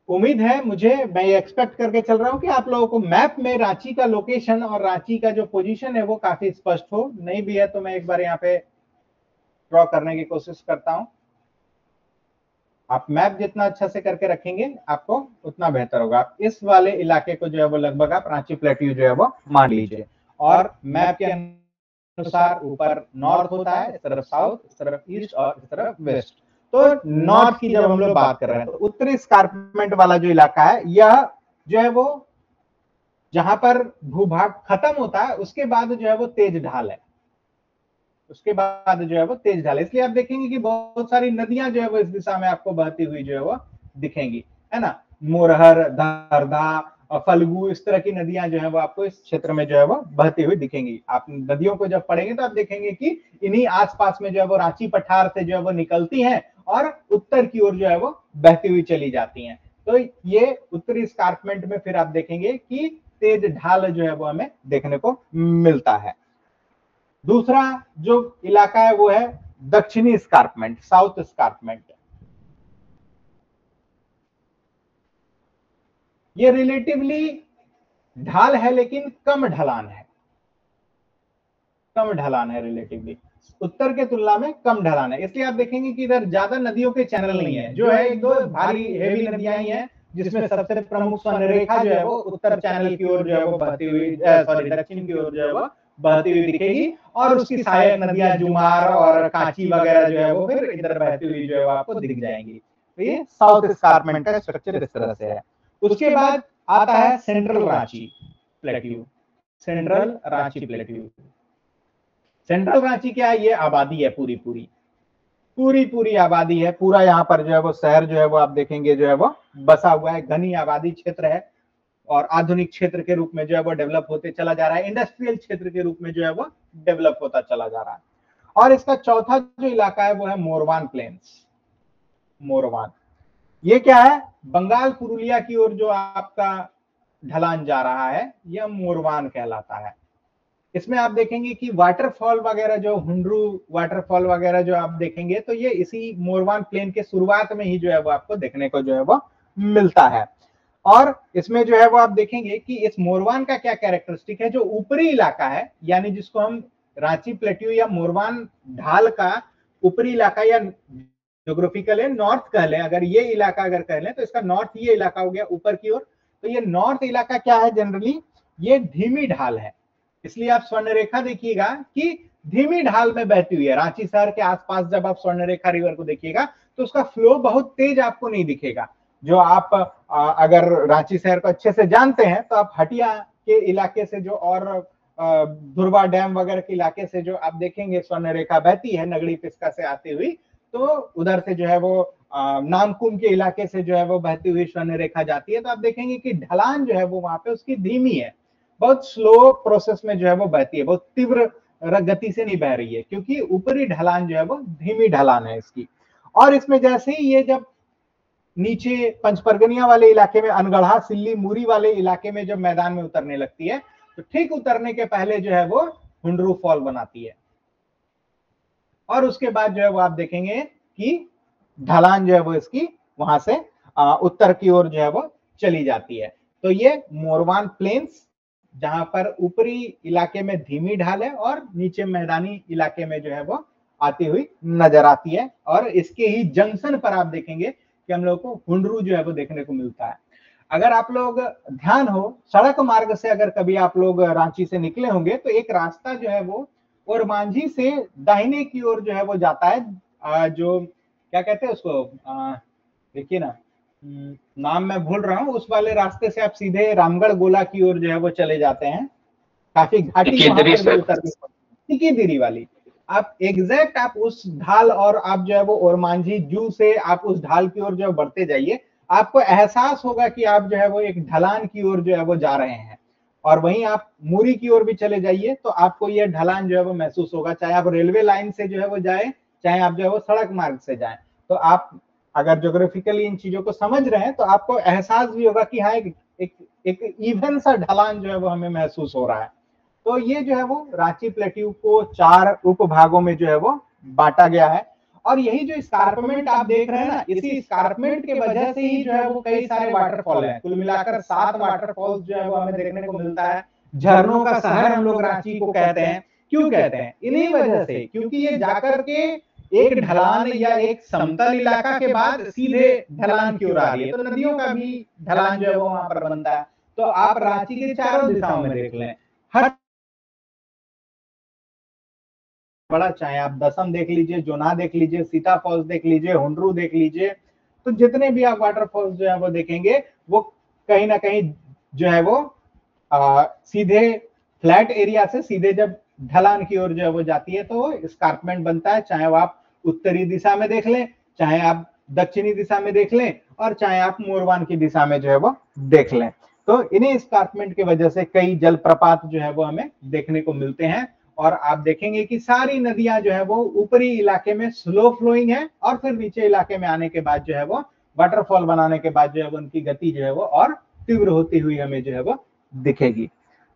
Speaker 1: उम्मीद है मैं ये एक्सपेक्ट करके चल रहा हूं कि आप लोगों को मैप में रांची का लोकेशन और रांची का जो पोजीशन है वो काफी स्पष्ट हो। नहीं भी है तो मैं एक बार यहाँ पे ड्रॉ करने की कोशिश करता हूं। आप मैप जितना अच्छा से करके रखेंगे आपको उतना बेहतर होगा। आप इस वाले इलाके को जो है वो लगभग आप रांची प्लेट्यू जो है वो मान लीजिए, और मैप के अनुसार ऊपर नॉर्थ होता है, इस तरफ साउथ, इस तरफ ईस्ट और इस तरफ वेस्ट। तो नॉर्थ की जब हम लोग बात कर रहे हैं तो उत्तरी स्कार्पमेंट वाला जो इलाका है, यह जो है वो जहां पर भूभाग खत्म होता है उसके बाद जो है वो तेज ढाल है, उसके बाद जो है वो तेज ढाल है। इसलिए आप देखेंगे कि बहुत सारी नदियां जो है वो इस दिशा में आपको बहती हुई जो है वो दिखेंगी, है ना। मोरहर, दरदा, फल्गु, इस तरह की नदियां जो है वो आपको इस क्षेत्र में जो है वो बहती हुई दिखेंगी। आप नदियों को जब पढ़ेंगे तो आप देखेंगे कि इन्हीं आसपास में जो है वो रांची पठार से जो है वो निकलती हैं और उत्तर की ओर जो है वो बहती हुई चली जाती हैं। तो ये उत्तरी स्कार्पमेंट में फिर आप देखेंगे कि तेज ढाल जो है वो हमें देखने को मिलता है। दूसरा जो इलाका है वो है दक्षिणी स्कार्पमेंट, साउथ स्कार्पमेंट। ये रिलेटिवली ढाल है लेकिन कम ढलान है, रिलेटिवली उत्तर के तुलना में कम ढलान है। इसलिए आप देखेंगे कि इधर ज्यादा नदियों के चैनल नहीं है, जो है एक दो भारी हेवी नदियां ही हैं, जिसमें सबसे प्रमुख स्वर्णरेखा जो है वो उत्तर चैनल की ओर जो है वो बहती हुई, सॉरी दक्षिण की ओर जो है वो बहती हुई दिखेगी, और उसकी सहायक नदियां जुमार और कांची वगैरह जो है वो फिर इधर बहती हुई जो है वो आपको दिख जाएंगी। तो ये साउथ स्कार्पमेंट का स्ट्रक्चर इस तरह से है। उसके बाद आता है central Ranchi plateau. Central Ranchi plateau, central Ranchi क्या है? ये आबादी है, पूरी आबादी है। पूरा यहाँ पर जो है वो शहर जो है वो आप देखेंगे जो है वो बसा हुआ है, घनी आबादी क्षेत्र है, और आधुनिक क्षेत्र के रूप में जो है वो डेवलप होते चला जा रहा है, इंडस्ट्रियल क्षेत्र के रूप में जो है वो डेवलप होता चला जा रहा है। और इसका चौथा जो इलाका है वो है मोरवान प्लेन्स। मोरवान ये क्या है? बंगाल पुरुलिया की ओर जो आपका ढलान जा रहा है यह मोरवान कहलाता है। इसमें आप देखेंगे कि वाटरफॉल वगैरह, जो हुंड्रू वाटरफॉल वगैरह जो आप देखेंगे तो ये इसी मोरवान प्लेन के शुरुआत में ही जो है वो आपको देखने को जो है वो मिलता है। और इसमें जो है वो आप देखेंगे कि इस मोरवान का क्या कैरेक्टरिस्टिक है, जो ऊपरी इलाका है, यानी जिसको हम रांची प्लेट्यू या मोरवान ढाल का ऊपरी इलाका या ज्योग्राफिकल नॉर्थ कह लें, अगर ये इलाका अगर कह लें तो इसका नॉर्थ ये इलाका हो गया ऊपर की ओर। तो ये नॉर्थ इलाका क्या है? जनरली ये धीमी ढाल है, इसलिए आप स्वर्णरेखा देखिएगा कि धीमी ढाल में बहती हुई है। रांची शहर के आसपास जब आप स्वर्णरेखा रिवर को देखिएगा तो उसका फ्लो बहुत तेज आपको नहीं दिखेगा। जो आप अगर रांची शहर को अच्छे से जानते हैं तो आप हटिया के इलाके से जो, और धुरवा डैम वगैरह के इलाके से जो आप देखेंगे स्वर्णरेखा बहती है नगड़ी पिस्का से आती हुई, तो उधर से जो है वो नामकुम के इलाके से जो है वो बहती हुई स्वर्ण रेखा जाती है, तो आप देखेंगे कि ढलान जो है वो वहां पे उसकी धीमी है, बहुत स्लो प्रोसेस में जो है वो बहती है, बहुत तीव्र गति से नहीं बह रही है, क्योंकि ऊपरी ढलान जो है वो धीमी ढलान है इसकी। और इसमें जैसे ही ये जब नीचे पंचपरगनिया वाले इलाके में, अनगढ़ा सिल्ली मूरी वाले इलाके में जब मैदान में उतरने लगती है, तो ठीक उतरने के पहले जो है वो हुंडरू फॉल बनाती है, और उसके बाद जो है वो आप देखेंगे कि ढलान जो है वो इसकी वहां से उत्तर की ओर जो है वो चली जाती है। तो ये मोरवान प्लेन्स, जहां पर ऊपरी इलाके में धीमी ढाल है और नीचे मैदानी इलाके में जो है वो आती हुई नजर आती है, और इसके ही जंक्शन पर आप देखेंगे कि हम लोग को हुंडरू जो है वो देखने को मिलता है। अगर आप लोग ध्यान हो, सड़क मार्ग से अगर कभी आप लोग रांची से निकले होंगे, तो एक रास्ता जो है वो ओरमांझी से दाहिने की ओर जो है वो जाता है, जो क्या कहते हैं उसको, देखिए ना, नाम मैं भूल रहा हूँ, उस वाले रास्ते से आप सीधे रामगढ़ गोला की ओर जो है वो चले जाते हैं, काफी घाटी वहां पर भी उतरनी पड़ती है, टिकीदिरी वाली। आप एग्जैक्ट आप उस ढाल, और आप जो है वो ओरमांझी जू से आप उस ढाल की ओर जो है बढ़ते जाइए, आपको एहसास होगा कि आप जो है वो एक ढलान की ओर जो है वो जा रहे हैं। और वहीं आप मूरी की ओर भी चले जाइए तो आपको ये ढलान जो है वो महसूस होगा, चाहे आप रेलवे लाइन से जो है वो जाए, चाहे आप जो है वो सड़क मार्ग से जाएं। तो आप अगर ज्योग्राफिकली इन चीजों को समझ रहे हैं तो आपको एहसास भी होगा कि हाँ, एक इवन सा ढलान जो है वो हमें महसूस हो रहा है। तो ये जो है वो रांची प्लेट्यू को 4 उपभागों में जो है वो बांटा गया है, और यही जो स्कार्पमेंट आप देख रहे हैं ना, इसी स्कार्पमेंट के वजह से ही जो है वो कई सारे वाटरफॉल हैं, कुल मिलाकर 7 वाटरफॉल्स जो है वो हमें देखने को मिलता है। झरनों का शहर हम लोग रांची को कहते हैं, क्यों कहते हैं? इन्हीं वजह से, क्योंकि ये जाकर के एक ढलान या एक समतल इलाका के बाद सीधे ढलान की ओर आ रही है, तो नदियों का भी ढलान जो है वो वहां पर बनता है। तो आप रांची के चारों दिशाओं में देख लें, हर बड़ा, चाहे आप दसम देख लीजिए, जोना देख लीजिए, सीता फॉल्स देख लीजिए, हुंडरू देख लीजिए, तो जितने भी आप वाटरफॉल्स जो है वो देखेंगे, वो कहीं ना कहीं जो है वो सीधे फ्लैट एरिया से सीधे जब ढलान की ओर जो है वो जाती है, तो स्कार्पमेंट बनता है। चाहे वो आप उत्तरी दिशा में देख लें, चाहे आप दक्षिणी दिशा में देख लें, और चाहे आप मोरवान की दिशा में जो है वो देख लें, तो इन्हीं स्कार्पमेंट की वजह से कई जलप्रपात जो है वो हमें देखने को मिलते हैं। और आप देखेंगे कि सारी नदियां जो है वो ऊपरी इलाके में स्लो फ्लोइंग है, और फिर नीचे इलाके में आने के बाद जो है वो वाटरफॉल बनाने के बाद जो है वो उनकी गति जो है वो और तीव्र होती हुई हमें जो है वो दिखेगी।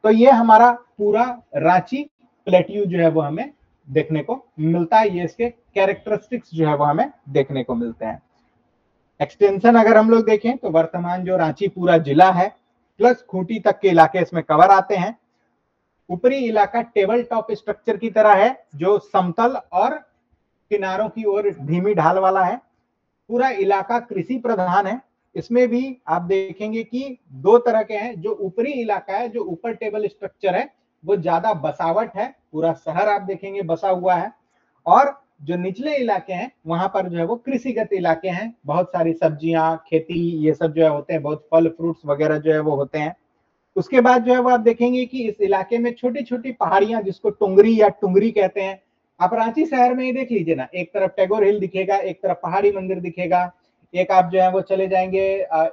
Speaker 1: तो ये हमारा पूरा रांची प्लेट्यू जो है वो हमें देखने को मिलता है, ये इसके कैरेक्टरिस्टिक्स जो है वो हमें देखने को मिलते हैं। एक्सटेंशन अगर हम लोग देखें तो वर्तमान जो रांची पूरा जिला है प्लस खूंटी तक के इलाके इसमें कवर आते हैं। ऊपरी इलाका टेबल टॉप स्ट्रक्चर की तरह है, जो समतल और किनारों की ओर धीमी ढाल वाला है। पूरा इलाका कृषि प्रधान है। इसमें भी आप देखेंगे कि 2 तरह के हैं। जो ऊपरी इलाका है, जो ऊपर टेबल स्ट्रक्चर है, वो ज्यादा बसावट है, पूरा शहर आप देखेंगे बसा हुआ है। और जो निचले इलाके हैं वहां पर जो है वो कृषिगत इलाके हैं, बहुत सारी सब्जियां, खेती, ये सब जो है होते हैं, बहुत फल फ्रूट्स वगैरह जो है वो होते हैं। उसके बाद जो है वो आप देखेंगे कि इस इलाके में छोटी छोटी पहाड़ियां, जिसको टुंगरी या टुंगरी कहते हैं। आप रांची शहर में ही देख लीजिए ना, एक तरफ टैगोर हिल दिखेगा, एक तरफ पहाड़ी मंदिर दिखेगा, एक आप जो है वो चले जाएंगे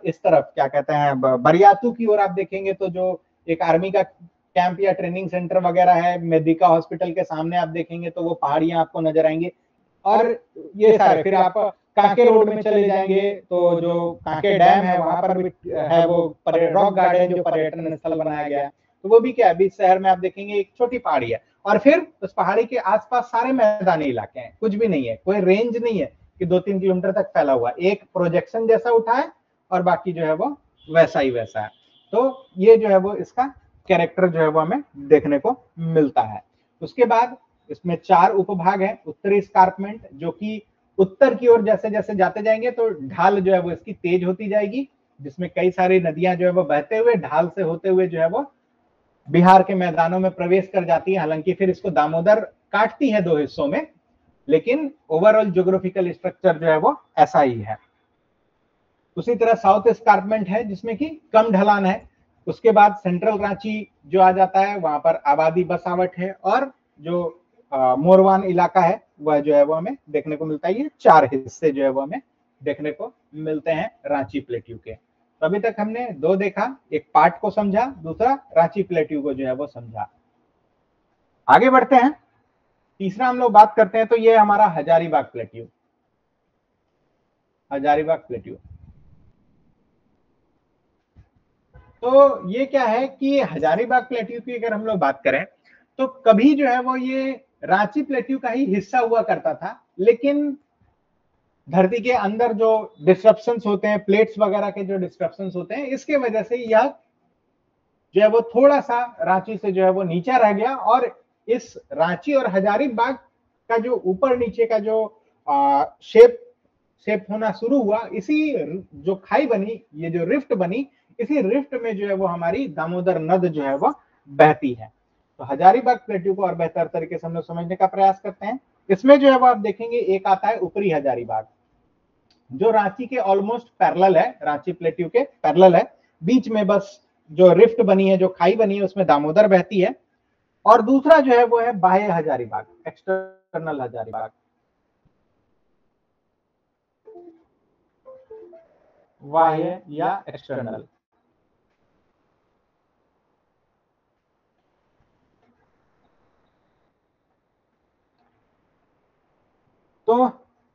Speaker 1: इस तरफ, क्या कहते हैं, बरियातू की ओर आप देखेंगे तो जो एक आर्मी का कैंप या ट्रेनिंग सेंटर वगैरह है, मेडिका हॉस्पिटल के सामने आप देखेंगे तो वो पहाड़ियां आपको नजर आएंगी। और ये सारे, फिर आप कांके रोड में चले जाएंगे तो जो कांके डैम है वहां पर भी है वो रॉक गार्डन, जो पर्यटन स्थल बनाया गया है, तो वो भी क्या है, बीच शहर में आप देखेंगे एक छोटी पहाड़ी है, और फिर उस पहाड़ी के आसपास सारे मैदानी इलाके हैं, कुछ भी नहीं है, कोई रेंज नहीं है कि 2-3 किलोमीटर तक फैला हुआ, एक प्रोजेक्शन जैसा उठा है और बाकी जो है वो वैसा ही वैसा है। तो ये जो है वो इसका कैरेक्टर जो है वो हमें देखने को मिलता है। उसके बाद इसमें 4 उपभाग हैं। उत्तरी स्कार्पमेंट, जो कि उत्तर की ओर जैसे जैसे जाते जाएंगे तो ढाल जो है वो इसकी तेज होती जाएगी, जिसमें कई सारी नदियां जो है वो बहते हुए ढाल से होते हुए जो है वो बिहार के मैदानों में प्रवेश कर जाती है। हालांकि फिर इसको दामोदर काटती है 2 हिस्सों में, लेकिन ओवरऑल ज्योग्राफिकल स्ट्रक्चर जो है वो ऐसा ही है। उसी तरह साउथ स्कार्पमेंट है, जिसमें कि कम ढलान है। उसके बाद सेंट्रल रांची जो आ जाता है, वहां पर आबादी बसावट है, और जो मोरवान इलाका है वह जो है वो हमें देखने को मिलता है। ये 4 हिस्से जो है वो हमें देखने को मिलते हैं रांची प्लेट्यू के। तो अभी तक हमने दो देखा, एक पार्ट को समझा, दूसरा रांची प्लेट्यू को जो है वो समझा। आगे बढ़ते हैं, तीसरा हम लोग बात करते हैं, तो ये हमारा हजारीबाग प्लेट्यू। हजारीबाग प्लेट्यू तो ये क्या है कि हजारीबाग प्लेट्यू की अगर हम लोग बात करें तो कभी जो है वो ये रांची प्लेट्यू का ही हिस्सा हुआ करता था, लेकिन धरती के अंदर जो डिस्ट्रप्शंस होते हैं, प्लेट्स वगैरह के जो डिस्ट्रप्शंस होते हैं, इसके वजह से यह जो है वो थोड़ा सा रांची से जो है वो नीचे रह गया। और इस रांची और हजारीबाग का जो ऊपर नीचे का जो शेप होना शुरू हुआ, इसी जो खाई बनी, ये जो रिफ्ट बनी, इसी रिफ्ट में जो है वो हमारी दामोदर नद जो है वो बहती है। तो हजारीबाग प्लेट्यू को और बेहतर तरीके से हम लोग समझने का प्रयास करते हैं। इसमें जो है वो आप देखेंगे एक आता है ऊपरी हजारीबाग, जो रांची के ऑलमोस्ट पैरेलल है, रांची प्लेट्यू के पैरेलल है। बीच में बस जो रिफ्ट बनी है, जो खाई बनी है, उसमें दामोदर बहती है। और दूसरा जो है वो है बाह्य हजारीबाग, एक्सटर्नल हजारीबाग। बाह्य या एक्सटर्नल। तो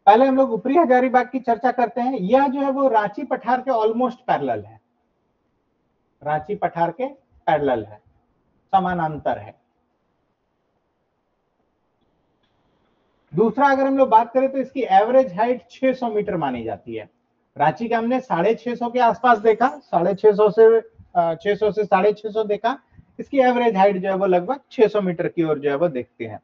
Speaker 1: पहले हम लोग ऊपरी हजारीबाग की चर्चा करते हैं। यह जो है वो रांची पठार के ऑलमोस्ट पैरेलल है, रांची पठार के पैरेलल है, समानांतर है। दूसरा अगर हम लोग बात करें तो इसकी एवरेज हाइट 600 मीटर मानी जाती है। रांची का हमने 650 के आसपास देखा, 650 से 650 देखा। इसकी एवरेज हाइट जो है वो लगभग 600 मीटर की ओर जो है वो देखते हैं।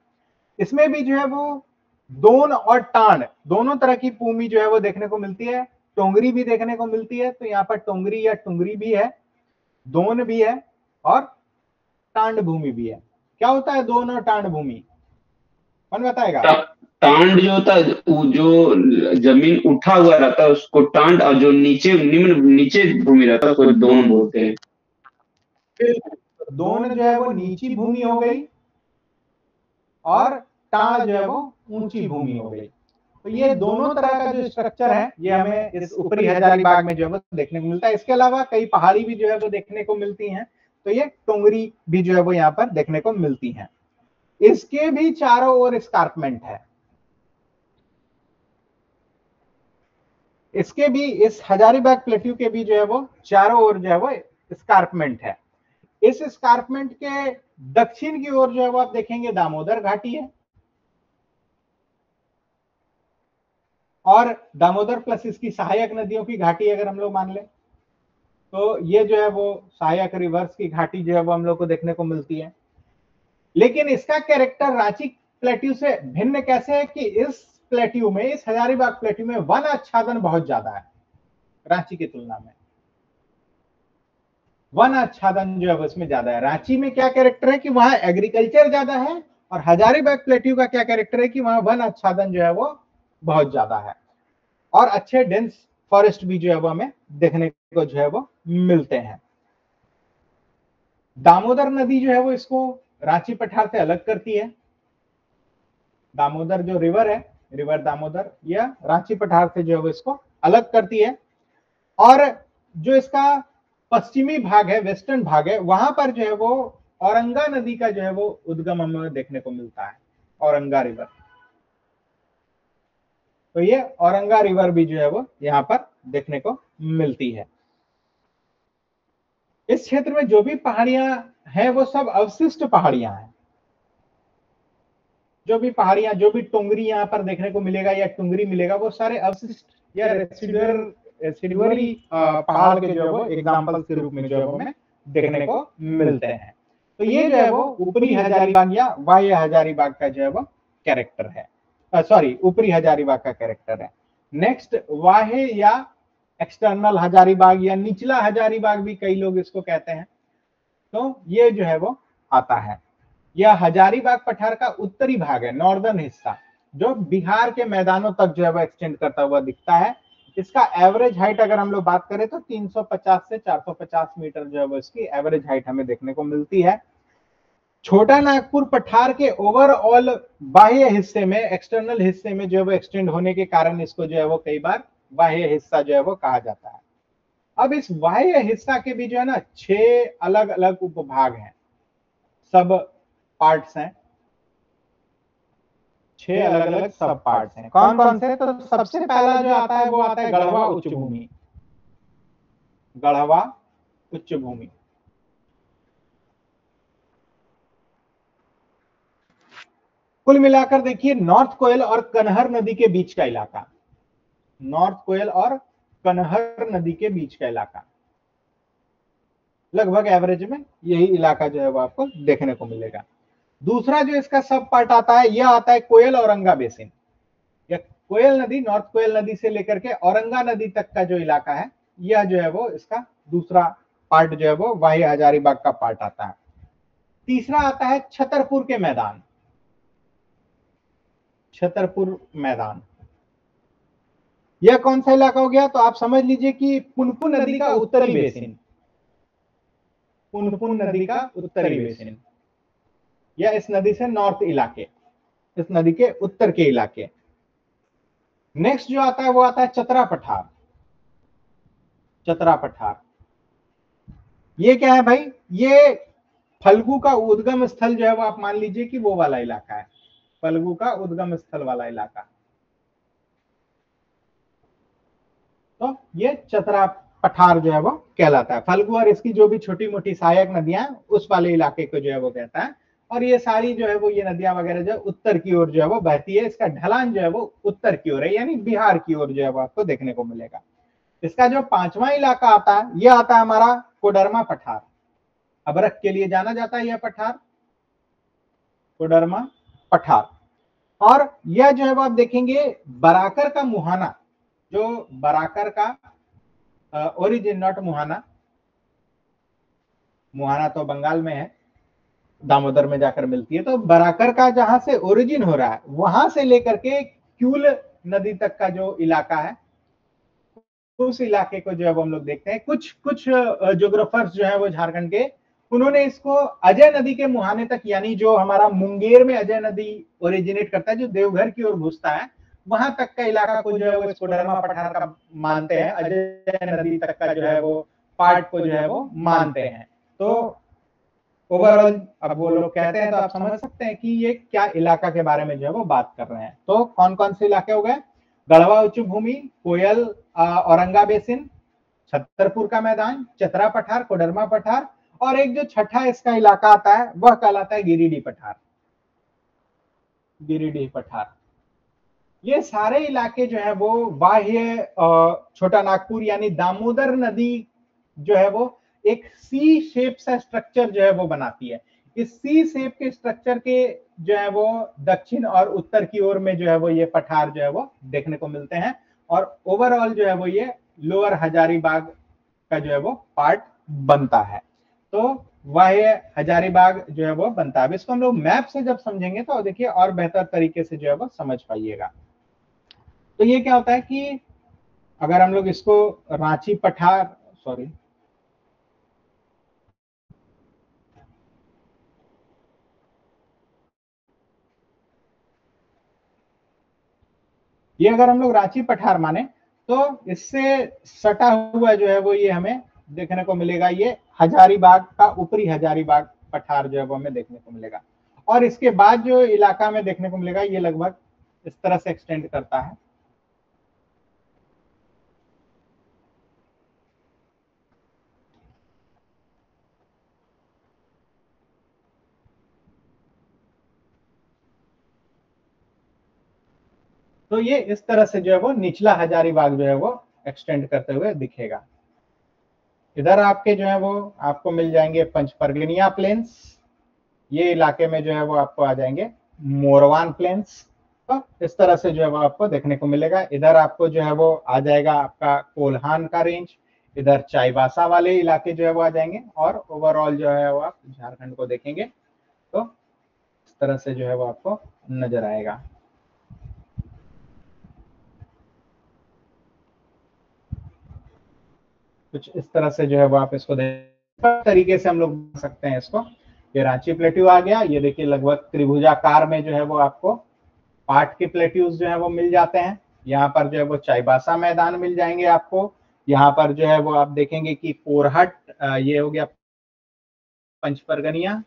Speaker 1: इसमें भी जो है वो दोन और टांड दोनों तरह की भूमि जो है वो देखने को मिलती है। टोंगरी भी देखने को मिलती है, तो यहाँ पर टोंगरी या टुंगरी भी है, दोन भी है और टांड भूमि भी है। क्या होता है दोन और टांड भूमि, कौन बताएगा?
Speaker 2: टांड जो होता है, जो जमीन उठा हुआ रहता है उसको टांड, और जो नीचे नीचे भूमि रहता है उसको दोन बोलते हैं।
Speaker 1: दोन जो है वो नीची भूमि हो गई और टांड जो है वो ऊंची भूमि हो गई। तो ये दोनों तरह का जो स्ट्रक्चर है ये हमें इस ऊपरी हजारीबाग में जो है वो देखने को मिलता है। इसके अलावा कई पहाड़ी भी जो है वो देखने को मिलती हैं, तो ये टोंगरी भी जो है वो यहाँ पर देखने को मिलती हैं। इसके भी चारों ओर एस्कार्पमेंट है। इसके भी, इस हजारीबाग प्लेट्यू के भी जो है वो चारों ओर जो है वो एस्कार्पमेंट है। इस एस्कार्पमेंट के दक्षिण की ओर जो है वो आप देखेंगे दामोदर घाटी है, और दामोदर प्लस इसकी सहायक नदियों की घाटी अगर हम लोग मान लें तो ये जो है वो सहायक रिवर्स की घाटी जो है वो हम लोग को देखने को मिलती है। लेकिन इसका कैरेक्टर रांची प्लेट्यू से भिन्न कैसे है कि इस प्लेट्यू में, इस हजारीबाग प्लेट्यू में वन आच्छादन बहुत ज्यादा है रांची की तुलना में। वन आच्छादन जो है उसमें ज्यादा है। रांची में क्या कैरेक्टर है कि वहां एग्रीकल्चर ज्यादा है, और हजारीबाग प्लेट्यू का क्या कैरेक्टर है कि वहां वन आच्छादन जो है वो बहुत ज्यादा है, और अच्छे डेंस फॉरेस्ट भी जो है वो हमें देखने को जो है वो मिलते हैं। दामोदर नदी जो है वो इसको रांची पठार से अलग करती है। दामोदर जो रिवर है, रिवर दामोदर, यह रांची पठार से जो है वो इसको अलग करती है। और जो इसका पश्चिमी भाग है, वेस्टर्न भाग है, वहां पर जो है वो औरंगा नदी का जो है वो उद्गम हमें देखने को मिलता है, औरंगा रिवर। तो ये औरंगा रिवर भी जो है वो यहाँ पर देखने को मिलती है। इस क्षेत्र में जो भी पहाड़ियां हैं वो सब अवशिष्ट पहाड़ियां हैं। जो भी पहाड़ियां, जो भी टोंगरी यहाँ पर देखने को मिलेगा या टुंगरी मिलेगा, वो सारे अवशिष्ट या रेसिडुअरी पहाड़ के जो है वो एग्जांपल के रूप में जो है वो हमें देखने को मिलते हैं। तो ये जो है वो ऊपरी हजारीबाग या बाह्य हजारीबाग का जो है वो कैरेक्टर है, सॉरी ऊपरी हजारीबाग का कैरेक्टर है। नेक्स्ट बाह्य या एक्सटर्नल हजारीबाग या निचला हजारीबाग भी कई लोग इसको कहते हैं। तो ये जो है वो आता है, यह हजारीबाग पठार का उत्तरी भाग है, नॉर्दर्न हिस्सा, जो बिहार के मैदानों तक जो है वो एक्सटेंड करता हुआ दिखता है। इसका एवरेज हाइट अगर हम लोग बात करें तो 350 से 450 मीटर जो है वो इसकी एवरेज हाइट हमें देखने को मिलती है। छोटा नागपुर पठार के ओवरऑल बाह्य हिस्से में, एक्सटर्नल हिस्से में जो है वो एक्सटेंड होने के कारण इसको जो है वो कई बार बाह्य हिस्सा जो है वो कहा जाता है। अब इस बाह्य हिस्सा के भी जो है ना 6 अलग अलग उपभाग हैं, सब पार्ट्स हैं, 6 अलग अलग सब पार्ट्स हैं। कौन कौन से? तो सबसे पहला जो आता है वो आता है गढ़वा उच्च भूमि। गढ़वा उच्च भूमि कुल मिलाकर देखिए नॉर्थ कोयल और कनहर नदी के बीच का इलाका, नॉर्थ कोयल और कनहर नदी के बीच का इलाका, लगभग एवरेज में यही इलाका जो है वो आपको देखने को मिलेगा। दूसरा जो इसका सब पार्ट आता है यह आता है कोयल औरंगा बेसिन, या कोयल नदी, नॉर्थ कोयल नदी से लेकर के औरंगा नदी तक का जो इलाका है यह जो है वो इसका दूसरा पार्ट जो है वो वाही हजारीबाग का पार्ट आता है। तीसरा आता है छतरपुर के मैदान, छतरपुर मैदान, यह कौन सा इलाका हो गया? तो आप समझ लीजिए कि पुनपुन नदी का उत्तरी बेसिन, पुनपुन नदी का उत्तरी बेसिन, या इस नदी से नॉर्थ इलाके, इस नदी के उत्तर के इलाके। नेक्स्ट जो आता है वो आता है चतरा पठार, चतरा पठार, ये क्या है भाई? ये फल्गु का उद्गम स्थल जो है वो आप मान लीजिए कि वो वाला इलाका है, फल्गु का उद्गम स्थल वाला इलाका। तो ये चतरा पठार जो है वो कहलाता है। फल्गु और इसकी जो भी छोटी मोटी सहायक नदियां उस वाले इलाके को जो है वो कहता है। और ये सारी जो है वो ये नदियां वगैरह जो उत्तर की ओर जो है वो बहती है, इसका ढलान जो है वो उत्तर की ओर है, यानी बिहार की ओर जो है वो आपको देखने को मिलेगा। इसका जो पांचवा इलाका आता है यह आता है हमारा कोडरमा पठार, अबरख के लिए जाना जाता है यह पठार, कोडरमा पठार। और यह जो है वो आप देखेंगे बराकर का मुहाना, जो बराकर का ओरिजिन, नॉट मुहाना, मुहाना तो बंगाल में है, दामोदर में जाकर मिलती है। तो बराकर का जहां से ओरिजिन हो रहा है वहां से लेकर के क्यूल नदी तक का जो इलाका है उस इलाके को जो है वो हम लोग देखते हैं। कुछ कुछ ज्योग्राफर्स जो है वो झारखंड के, उन्होंने इसको अजय नदी के मुहाने तक, यानी जो हमारा मुंगेर में अजय नदी ओरिजिनेट करता है, जो देवघर की ओर घुसता है, वहां तक का इलाका को जो है वो कोडरमा पठार का मानते हैं, अजय नदी तक का जो है वो पार्ट को जो है वो मानते हैं। तो ओवरऑल अब वो लोग कहते हैं तो आप समझ सकते हैं कि ये क्या इलाका के बारे में जो है वो बात कर रहे हैं। तो कौन कौन से इलाके हो गए? गढ़वा उच्च भूमि, कोयल औरंगा बेसिन, छतरपुर का मैदान, चतरा पठार, कोडरमा पठार, और एक जो छठा इसका इलाका आता है वह कहलाता है गिरिडीह पठार, गिरिडीह पठार। ये सारे इलाके जो है वो बाह्य छोटा नागपुर यानी दामोदर नदी जो है वो एक सी शेप सा स्ट्रक्चर जो है वो बनाती है। इस सी शेप के स्ट्रक्चर के जो है वो दक्षिण और उत्तर की ओर में जो है वो ये पठार जो है वो देखने को मिलते हैं। और ओवरऑल जो है वो ये लोअर हजारीबाग का जो है वो पार्ट बनता है। तो वाह्य हजारीबाग जो है वो बनता है। अब इसको हम लोग मैप से जब समझेंगे तो देखिए और बेहतर तरीके से जो है वो समझ पाइएगा। तो ये क्या होता है कि अगर हम लोग इसको रांची पठार, सॉरी, ये अगर हम लोग रांची पठार माने तो इससे सटा हुआ जो है वो ये हमें देखने को मिलेगा, ये हजारीबाग का ऊपरी हजारीबाग पठार जो है वो हमें देखने को मिलेगा। और इसके बाद जो इलाका में देखने को मिलेगा ये लगभग इस तरह से एक्सटेंड करता है। तो ये इस तरह से जो है वो निचला हजारीबाग जो है वो एक्सटेंड करते हुए दिखेगा। इधर आपके जो है वो आपको मिल जाएंगे पंचपरगनिया प्लेन्स, ये इलाके में जो है वो आपको आ जाएंगे मोरवान प्लेन्स। तो इस तरह से जो है वो आपको देखने को मिलेगा। इधर आपको जो है वो आ जाएगा आपका कोल्हान का रेंज, इधर चाईबासा वाले इलाके जो है वो आ जाएंगे। और ओवरऑल जो है वो आप झारखंड को देखेंगे तो इस तरह से जो है वो आपको नजर आएगा। कुछ इस तरह से जो है वो आप इसको देख तरीके से हम लोग बना सकते हैं इसको। ये रांची प्लेट्यू आ गया, ये देखिए लगभग त्रिभुजाकार में जो है वो आपको पाट के प्लेट्यूज जो है वो मिल जाते हैं। यहाँ पर जो है वो चाईबासा मैदान मिल जाएंगे आपको। यहाँ पर जो है वो आप देखेंगे कि पोरहट, ये हो गया पंचपरगनिया,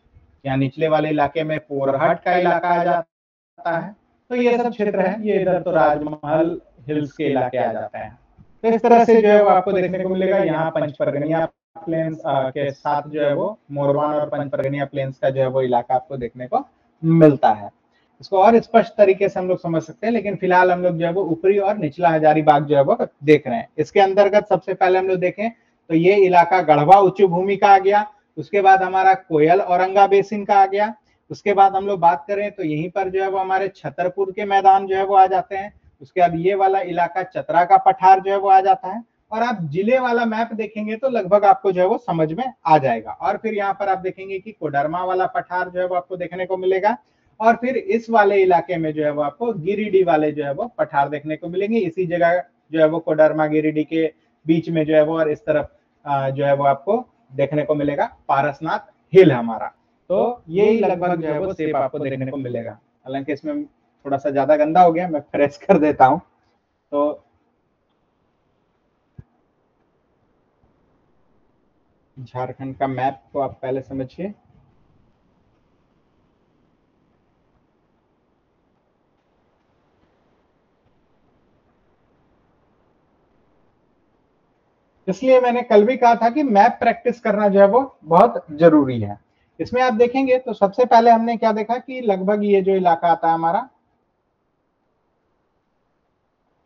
Speaker 1: या निचले वाले इलाके में पोरहट का इलाका आ जाता है। तो ये सब क्षेत्र है, ये इधर तो राजमहल हिल्स के इलाके आ जाते हैं। तो इस तरह से जो है वो आपको देखने को मिलेगा। यहाँ पंचपरगनिया प्लेन्स के साथ जो है वो मोरवान और पंचपरगनिया प्लेन्स का जो है वो इलाका आपको देखने को मिलता है। इसको और स्पष्ट तरीके से हम लोग समझ सकते हैं, लेकिन फिलहाल हम लोग जो है वो ऊपरी और निचला हजारीबाग जो है वो देख रहे हैं। इसके अंतर्गत सबसे पहले हम लोग देखें तो ये इलाका गढ़वा उच्च भूमि का आ गया। उसके बाद हमारा कोयल औरंगा बेसिन का आ गया। उसके बाद हम लोग बात करें तो यहीं पर जो है वो हमारे छतरपुर के मैदान जो है वो आ जाते हैं। उसके बाद ये वाला इलाका चतरा का पठार जो है वो आ जाता है। और आप जिले वाला मैप देखेंगे तो लगभग आपको जो है वो समझ में आ जाएगा। और फिर यहाँ पर आप देखेंगे कि कोडरमा वाला पठार जो है वो आपको देखने को मिलेगा। और फिर इस वाले इलाके में जो है वो आपको गिरिडीह वाले जो है वो पठार देखने को मिलेंगे। इसी जगह जो है वो कोडरमा गिरिडीह के बीच में जो है वो, और इस तरफ जो है वो आपको देखने को मिलेगा पारसनाथ हिल हमारा। तो यही लगभग जो है वो शेप आपको देखने को मिलेगा। हालांकि इसमें थोड़ा सा ज्यादा गंदा हो गया, मैं फ्रेश कर देता हूं। तो झारखंड का मैप को आप पहले समझिए। इसलिए मैंने कल भी कहा था कि मैप प्रैक्टिस करना जो है वो बहुत जरूरी है। इसमें आप देखेंगे तो सबसे पहले हमने क्या देखा कि लगभग ये जो इलाका आता है हमारा,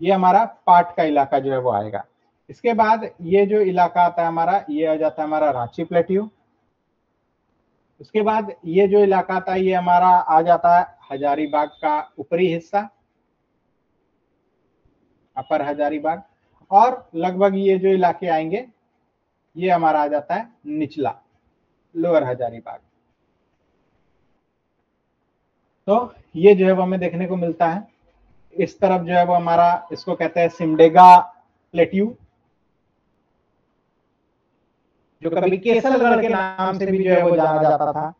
Speaker 1: ये हमारा पाट का इलाका जो है वो आएगा। इसके बाद ये जो इलाका आता है हमारा, ये आ जाता है हमारा रांची प्लेट्यू। उसके बाद ये जो इलाका आता है ये हमारा आ जाता है हजारीबाग का ऊपरी हिस्सा, अपर हजारीबाग। और लगभग ये जो इलाके आएंगे ये हमारा आ जाता है निचला, लोअर हजारीबाग। तो ये जो है वो हमें देखने को मिलता है। इस तरफ जो है वो हमारा, इसको कहते हैं सिमडेगा प्लेट्यू, जो कभी केसलगढ़ के नाम से भी जो है वो जाना जाता था।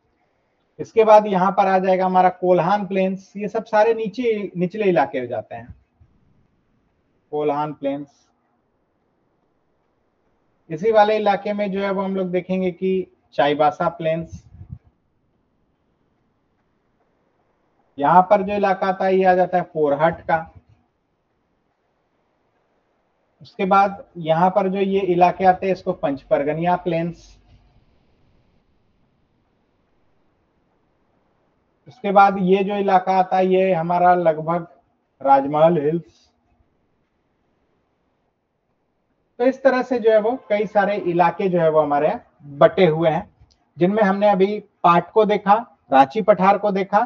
Speaker 1: इसके बाद यहाँ पर आ जाएगा हमारा कोल्हान प्लेन्स। ये सब सारे नीचे निचले इलाके हो जाते हैं, कोल्हान प्लेन्स। इसी वाले इलाके में जो है वो हम लोग देखेंगे कि चाईबासा प्लेन्स। यहाँ पर जो इलाका आता है ये आ जाता है पोरहट का। उसके बाद यहाँ पर जो ये इलाके आते हैं इसको पंचपरगनिया प्लेन्स। उसके बाद ये जो इलाका आता है ये हमारा लगभग राजमहल हिल्स। तो इस तरह से जो है वो कई सारे इलाके जो है वो हमारे बटे हुए हैं, जिनमें हमने अभी पाट को देखा, रांची पठार को देखा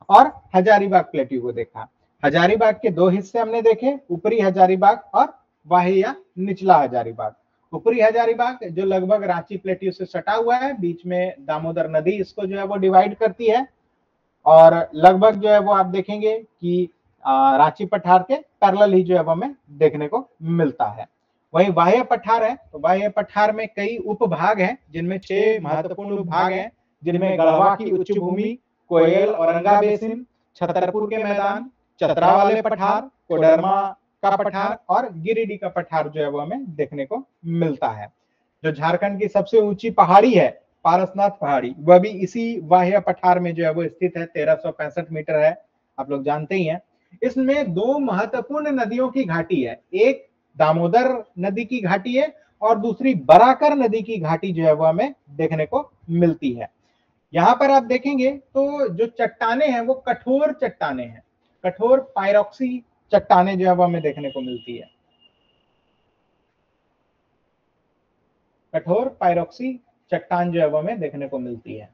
Speaker 1: और हजारीबाग प्लेट्यू को देखा। हजारीबाग के दो हिस्से हमने देखे, ऊपरी हजारीबाग और वाही या निचला हजारीबाग। ऊपरी हजारीबाग जो लगभग रांची प्लेट्यू से सटा हुआ है, बीच में दामोदर नदी इसको जो है वो डिवाइड करती है। और लगभग जो है वो आप देखेंगे कि रांची पठार के पैरेलल ही जो है वो हमें देखने को मिलता है। वही बाह्य पठार है, तो बाह्य पठार में कई उपभाग हैं, जिनमें 6 महत्वपूर्ण उपभाग हैं, जिनमें गढ़वा की उच्च भूमि, कोयल औरंगा बेसिन, छतरपुर के मैदान, चतरा वाले पठार, कोडरमा का पठार और गिरिडीह का पठार जो है वो हमें देखने को मिलता है। जो झारखंड की सबसे ऊंची पहाड़ी है पारसनाथ पहाड़ी, वह भी इसी वाह्य पठार में जो है वो स्थित है, 1365 मीटर है, आप लोग जानते ही हैं। इसमें दो महत्वपूर्ण नदियों की घाटी है, एक दामोदर नदी की घाटी है और दूसरी बराकर नदी की घाटी जो है वो हमें देखने को मिलती है। यहाँ पर आप देखेंगे तो जो चट्टाने हैं वो कठोर चट्टाने हैं, कठोर पायरोक्सी चट्टाने जो है वो हमें देखने को मिलती है, कठोर पायरोक्सी चट्टान जो है वो हमें देखने को मिलती है।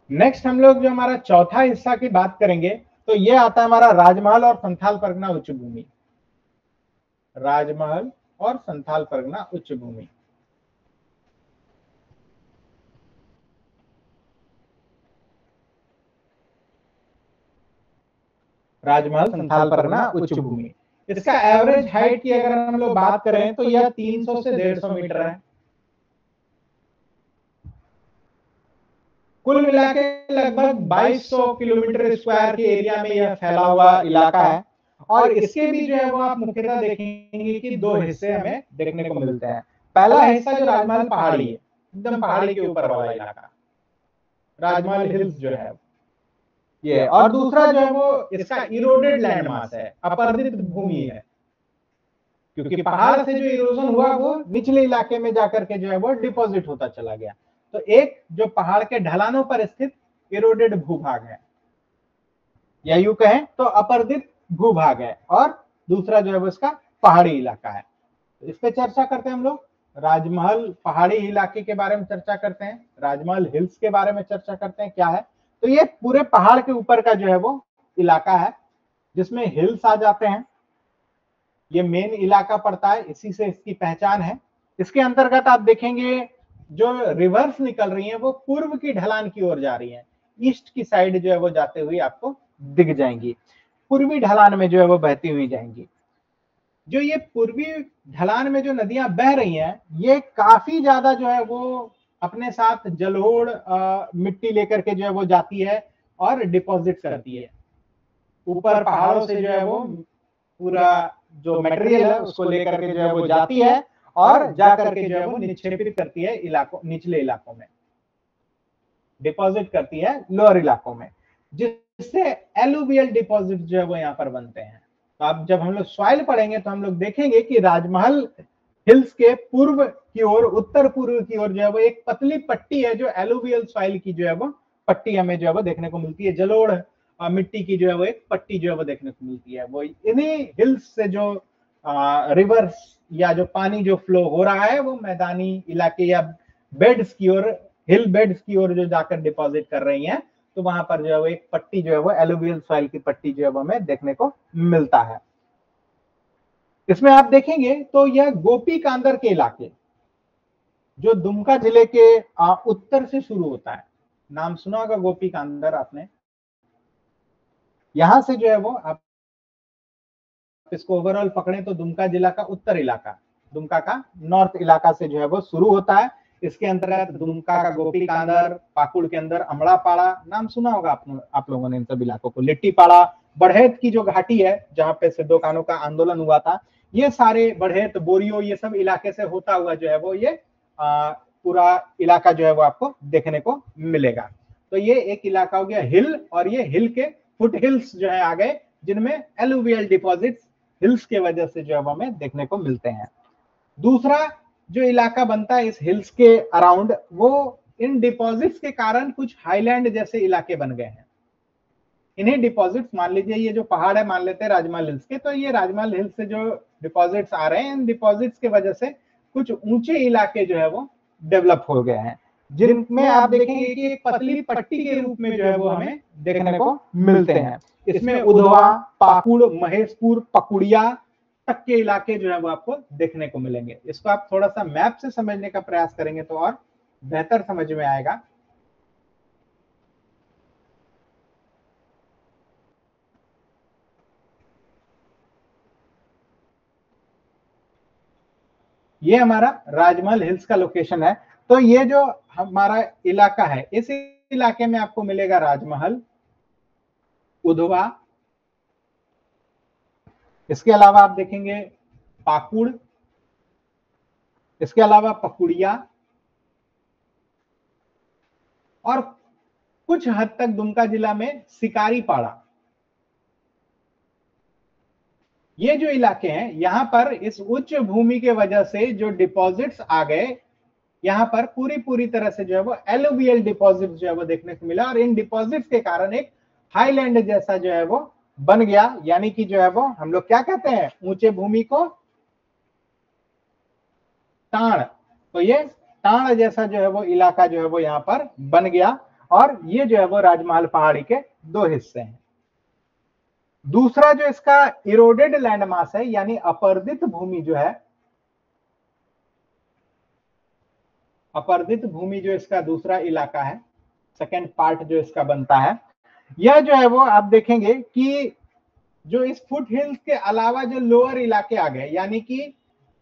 Speaker 1: नेक्स्ट हम लोग जो हमारा चौथा हिस्सा की बात करेंगे तो ये आता है हमारा राजमहल और संथाल परगना उच्च भूमि, राजमहल और संथाल परगना उच्च भूमि। राजमहल संथाल परगना उच्च भूमि, इसका एवरेज हाइट की अगर हम लोग बात करें तो यह 300 से 150 मीटर है। कुल मिला के लगभग 2200 किलोमीटर स्क्वायर के एरिया में यह फैला हुआ इलाका है। और इसके भी जो है वो आप मुख्यतः देखेंगे कि दो हिस्से हमें देखने को मिलते हैं। पहला हिस्सा जो राजमहल पहाड़ी है, एकदम पहाड़ी के ऊपर वाला इलाका, राजमहल हिल्स जो है ये, और दूसरा जो है वो इसका इरोडेड लैंड मास है, अपर्दित भूमि है, क्योंकि पहाड़ से जो इरोजन हुआ वो निचले इलाके में जाकर के जो है वो डिपॉजिट होता चला गया। तो एक जो पहाड़ के ढलानों पर स्थित इरोडेड भूभाग है, या यूं कहें तो अपर्दित भूभाग है, और दूसरा जो है वो इसका पहाड़ी इलाका है। तो इस पे चर्चा करते हैं हम लोग। राजमहल पहाड़ी इलाके के बारे में चर्चा करते हैं, राजमहल हिल्स के बारे में चर्चा करते हैं क्या है। तो ये पूरे पहाड़ के ऊपर का जो है वो इलाका है, जिसमें हिल्स आ जाते हैं। ये मेन इलाका पड़ता है, इसी से इसकी पहचान है। इसके अंतर्गत आप देखेंगे जो रिवर्स निकल रही हैं वो पूर्व की ढलान की ओर जा रही हैं, ईस्ट की साइड जो है वो जाते हुए आपको दिख जाएंगी, पूर्वी ढलान में जो है वो बहती हुई जाएंगी। जो ये पूर्वी ढलान में जो नदियां बह रही हैं, ये काफी ज्यादा जो है वो अपने साथ जलोढ़ मिट्टी लेकर के जो है वो जाती है और डिपॉजिट करती है। ऊपर पहाड़ों से जो है वो पूरा जो मटेरियल है उसको लेकर के जो है वो जाती है, और जाकर के जो है वो निक्षेपित करती है इलाकों, निचले इलाकों में डिपॉजिट करती है, लोअर इलाकों में, जिससे एलुवियल डिपॉजिट जो है वो यहाँ पर बनते हैं। तो अब जब हम लोग सॉइल पढ़ेंगे तो हम लोग देखेंगे कि राजमहल हिल्स के पूर्व की ओर, उत्तर पूर्व की ओर जो है वो एक पतली पट्टी है, जो एलुवियल सॉइल की जो है वो पट्टी हमें जो है वो देखने को मिलती है। जलोढ़ मिट्टी की जो है वो एक पट्टी जो है वो देखने को मिलती है। वो इन्हीं हिल्स से जो रिवर्स या जो पानी जो फ्लो हो रहा है वो मैदानी इलाके या बेड्स की ओर, हिल बेड्स की ओर जो जाकर डिपॉजिट कर रही हैं, तो वहां पर जो है वो एक पट्टी जो है वो एलुवियल सॉइल की पट्टी जो है वो हमें देखने को मिलता है। इसमें आप देखेंगे तो यह गोपी कांदर के इलाके, जो दुमका जिले के उत्तर से शुरू होता है, नाम सुना होगा गोपी कांदर आपने। यहां से जो है वो आप इसको ओवरऑल पकड़े तो दुमका जिला का उत्तर इलाका, दुमका का नॉर्थ इलाका से जो है वो शुरू होता है। इसके अंतर्गत दुमका का गोपी कांदर, पाकुड़ के अंदर अमड़ापाड़ा, नाम सुना होगा आप लोगों ने इन सब इलाकों को, लिट्टीपाड़ा, बढ़ैत की जो घाटी है जहां पे सिद्धो कान्हू का आंदोलन हुआ था, ये सारे बढ़ैत, बोरियो, ये सब इलाके से होता हुआ जो है वो ये पूरा इलाका जो है वो आपको देखने को मिलेगा। तो ये एक इलाका हो गया हिल, और ये हिल के फुट हिल्स जो है आ गए, जिनमें एलुवियल डिपॉजिट्स हिल्स के वजह से जो है वो हमें देखने को मिलते हैं। दूसरा जो इलाका बनता है इस हिल्स के अराउंड, वो इन डिपॉजिट्स के कारण कुछ हाईलैंड जैसे इलाके बन गए हैं। इन्हीं डिपॉजिट्स, मान लीजिए ये जो पहाड़ है मान लेते हैं राजमहल हिल्स के, तो ये राजमहल हिल्स से जो डिपॉजिट्स आ रहे हैं, इन डिपॉजिट्स की वजह से कुछ ऊंचे इलाके जो है वो डेवलप हो गए हैं, जिनमें आप देखेंगे कि एक पतली पट्टी के रूप में जो है वो हमें देखने को मिलते हैं। इसमें उधवा, पाकुड़, महेशपुर, पकुड़िया तक के इलाके जो है वो आपको देखने को मिलेंगे। इसको आप थोड़ा सा मैप से समझने का प्रयास करेंगे तो और बेहतर समझ में आएगा। ये हमारा राजमहल हिल्स का लोकेशन है। तो ये जो हमारा इलाका है, इस इलाके में आपको मिलेगा राजमहल, उधवा, इसके अलावा आप देखेंगे पाकुड़, इसके अलावा पकुड़िया, और कुछ हद तक दुमका जिला में शिकारीपाड़ा। ये जो इलाके हैं यहां पर इस उच्च भूमि के वजह से जो डिपॉजिट्स आ गए, यहां पर पूरी तरह से जो है वो एलुवियल डिपॉजिट जो है वो देखने को मिला, और इन डिपॉजिट्स के कारण एक हाईलैंड जैसा जो है वो बन गया। यानी कि जो है वो हम लोग क्या कहते हैं, ऊंचे भूमि को टाण, तो ये टाण जैसा जो है वो इलाका जो है वो यहाँ पर बन गया, और ये जो है वो राजमहल पहाड़ी के दो हिस्से हैं। दूसरा जो इसका इरोडेड लैंड मास है, यानी अपर्दित भूमि जो है, अपर्दित भूमि जो इसका दूसरा इलाका है, सेकेंड पार्ट जो इसका बनता है, यह जो है वो आप देखेंगे कि जो इस फुट हिल्स के अलावा जो लोअर इलाके आ गए, यानी कि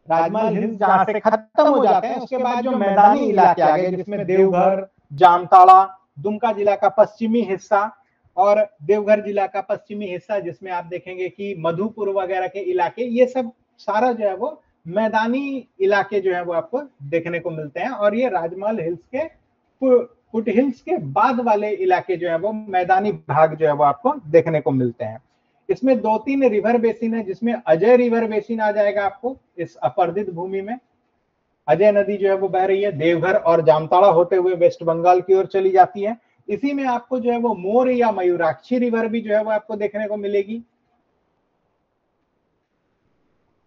Speaker 1: राजमहल हिल्स जहां से खत्म हो जाते हैं उसके बाद जो मैदानी इलाके आ गए, जिसमें देवघर, जामताड़ा, दुमका जिला का पश्चिमी हिस्सा और देवघर जिला का पश्चिमी हिस्सा, जिसमें आप देखेंगे कि मधुपुर वगैरह के इलाके, ये सब सारा जो है वो मैदानी इलाके जो है वो आपको देखने को मिलते हैं। और ये राजमहल हिल्स के फुट हिल्स के बाद वाले इलाके जो है वो मैदानी भाग जो है वो आपको देखने को मिलते हैं। इसमें 2-3 रिवर बेसिन है, जिसमें अजय रिवर बेसिन आ जाएगा आपको इस अपर्दित भूमि में। अजय नदी जो है वो बह रही है देवघर और जामताड़ा होते हुए वेस्ट बंगाल की ओर चली जाती है। इसी में आपको जो है वो मोर या मयूराक्षी रिवर भी जो है वो आपको देखने को मिलेगी।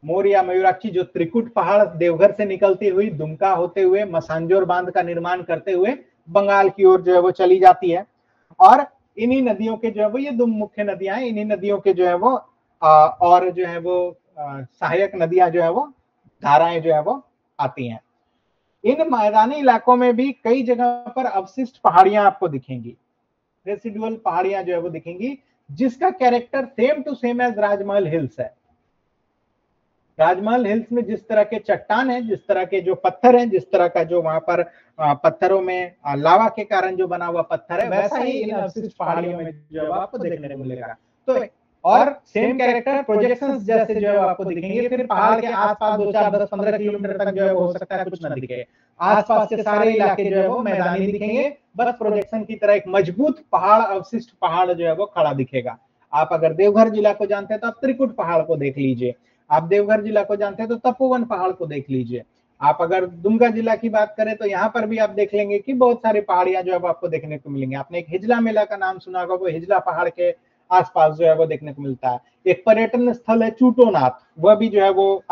Speaker 1: मोर या मयूराक्षी जो त्रिकुट पहाड़ देवघर से निकलती हुई दुमका होते हुए मसांजोर बांध का निर्माण करते हुए बंगाल की ओर जो है वो चली जाती है। और इन्हीं नदियों के जो है वो, ये 2 मुख्य नदियां हैं, इन्हीं नदियों के जो है वो और जो है वो सहायक नदियां जो है वो, धाराएं जो है वो आती हैं। इन मैदानी इलाकों में भी कई जगह पर अवशिष्ट पहाड़ियां आपको दिखेंगी, रेसिडुअल पहाड़ियां जो है वो दिखेंगी, जिसका character same to same as Rajmahal hills है। राजमहल हिल्स में जिस तरह के चट्टान है, जिस तरह के जो पत्थर हैं, जिस तरह का जो वहां पर पत्थरों में लावा के कारण जो बना हुआ पत्थर है, वैसा ही इन अवशिष्ट पहाड़ियों में जो आपको देखने को मिलेगा। तो और सेम कैरेक्टर प्रोजेक्शंस जैसे जो है आपको दिखेंगे। फिर पहाड़ के आसपास 2, 4, 10, 15 किलोमीटर तक जो है हो सकता है कुछ न दिखे, आसपास के सारे इलाके जो है वो मैदानी दिखेंगे, बस प्रोजेक्शन की तरह एक मजबूत पहाड़, अवशिष्ट पहाड़ जो है वो खड़ा दिखेगा। आप अगर देवघर जिला को जानते हैं तो आप त्रिकुट पहाड़ को देख लीजिए, आप देवघर जिला को जानते हैं तो तपोवन पहाड़ को देख लीजिए, आप अगर दुमका जिला की बात करें तो यहाँ पर भी आप देख लेंगे कि बहुत सारी पहाड़ियां जो है आपको देखने को मिलेंगी। आपने एक हिजला मेला का नाम सुना होगा, वो हिजला पहाड़ के आसपास जो है वो देखने को मिलता है। एक पर्यटन स्थल है चूटोनाथ, वह भी जो है वो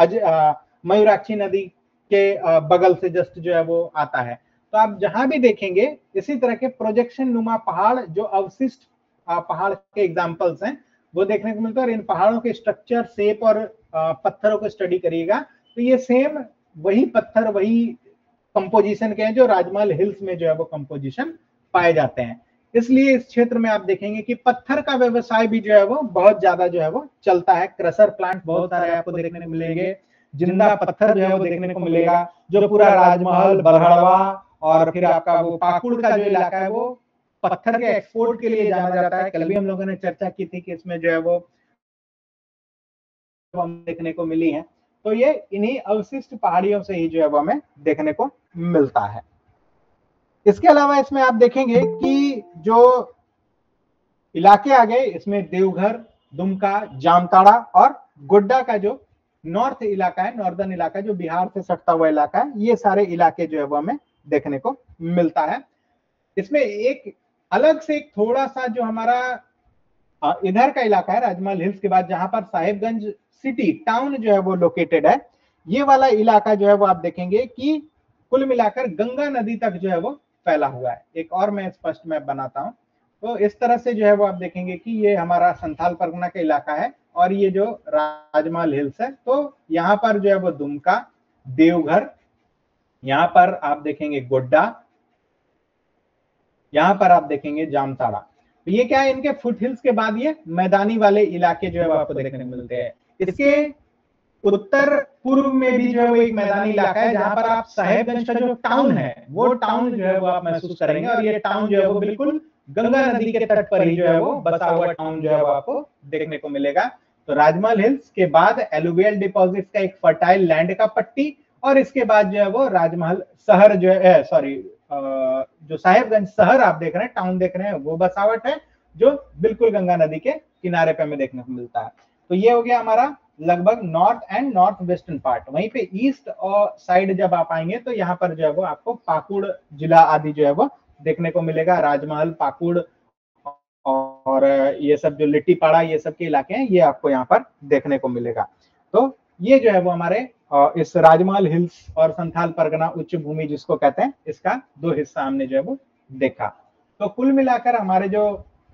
Speaker 1: मयूराक्षी नदी के बगल से जस्ट जो है वो आता है। तो आप जहां भी देखेंगे इसी तरह के प्रोजेक्शन नुमा पहाड़, जो अवशिष्ट पहाड़ के एग्जाम्पल्स हैं, वो देखने को मिलता है। और इन पहाड़ों के स्ट्रक्चर, शेप और पत्थरों को स्टडी करिएगा तो ये सेम वही पत्थर, वही कंपोजिशन के हैं जो राजमहल हिल्स में जो है वो कंपोजिशन पाए जाते हैं। इसलिए इस क्षेत्र में आप देखेंगे कि पत्थर का व्यवसाय भी जो है वो बहुत ज्यादा जो है वो चलता है। क्रशर प्लांट बहुत सारे आपको देखने को मिलेंगे, जिंदा पत्थर जो है वो देखने को मिलेगा, जो पूरा राजमहल, बरहड़वा और फिर आपका वो पाकुड़ का जो इलाका है वो पत्थर के एक्सपोर्ट के लिए जाना जाता है। कल भी हम लोगों ने चर्चा की थी कि इसमें जो है वो हम देखने को मिली है। तो ये इन्हीं अवशिष्ट पहाड़ियों से ही जो है वो हमें देखने को मिलता है। इसके अलावा इसमें आप देखेंगे कि जो इलाके आ गए, इसमें देवघर, दुमका, जामताड़ा और गोड्डा का जो नॉर्थ इलाका है, नॉर्दर्न इलाका जो बिहार से सटता हुआ इलाका है, ये सारे इलाके जो है वो हमें देखने को मिलता है। इसमें एक अलग से एक थोड़ा सा जो हमारा इधर का इलाका है राजमहल हिल्स के बाद, जहां पर साहिबगंज सिटी टाउन जो है वो लोकेटेड है, ये वाला इलाका जो है वो आप देखेंगे कि कुल मिलाकर गंगा नदी तक जो है वो फैला हुआ है। एक और मैं स्पष्ट मैप बनाता हूं, तो इस तरह से जो है वो आप देखेंगे कि ये हमारा संथाल परगना का इलाका है और ये जो राजमहल हिल्स है, तो यहाँ पर जो है वो दुमका, देवघर, यहाँ पर आप देखेंगे गोड्डा, यहाँ पर आप देखेंगे जामताड़ा। तो ये क्या है, इनके फुट हिल्स के बाद ये मैदानी वाले इलाके जो है वो आपको देखने को मिलते हैं। इसके उत्तर पूर्व में भी जो है वो एक मैदानी इलाका है, जहां पर आप साहेबगंज का जो टाउन है वो टाउन जो है वो आप महसूस करेंगे। और ये टाउन जो है वो बिल्कुल गंगा नदी के तट पर ही जो है वो बसा हुआ टाउन जो है वो आपको देखने को मिलेगा। तो राजमहल हिल्स के बाद एलुवियल डिपॉजिट्स का एक फर्टाइल लैंड का पट्टी, और इसके बाद जो है वो राजमहल शहर जो है, जो साहेबगंज शहर आप देख रहे हैं, टाउन देख रहे हैं, वो बसावट है जो बिल्कुल गंगा नदी के किनारे पे हमें देखने को मिलता है। तो ये हो गया हमारा लगभग north and north western part. वहीं पे ईस्ट और साइड जब आप आएंगे तो यहाँ पर जो है वो आपको पाकुड़ जिला आदि जो है वो देखने को मिलेगा। राजमहल, पाकुड़ और ये सब जो लिट्टीपाड़ा, ये सब के इलाके हैं, ये आपको यहाँ पर देखने को मिलेगा। तो ये जो है वो हमारे इस राजमहल हिल्स और संथाल परगना उच्च भूमि जिसको कहते हैं, इसका 2 हिस्सा हमने जो है वो देखा। तो कुल मिलाकर हमारे जो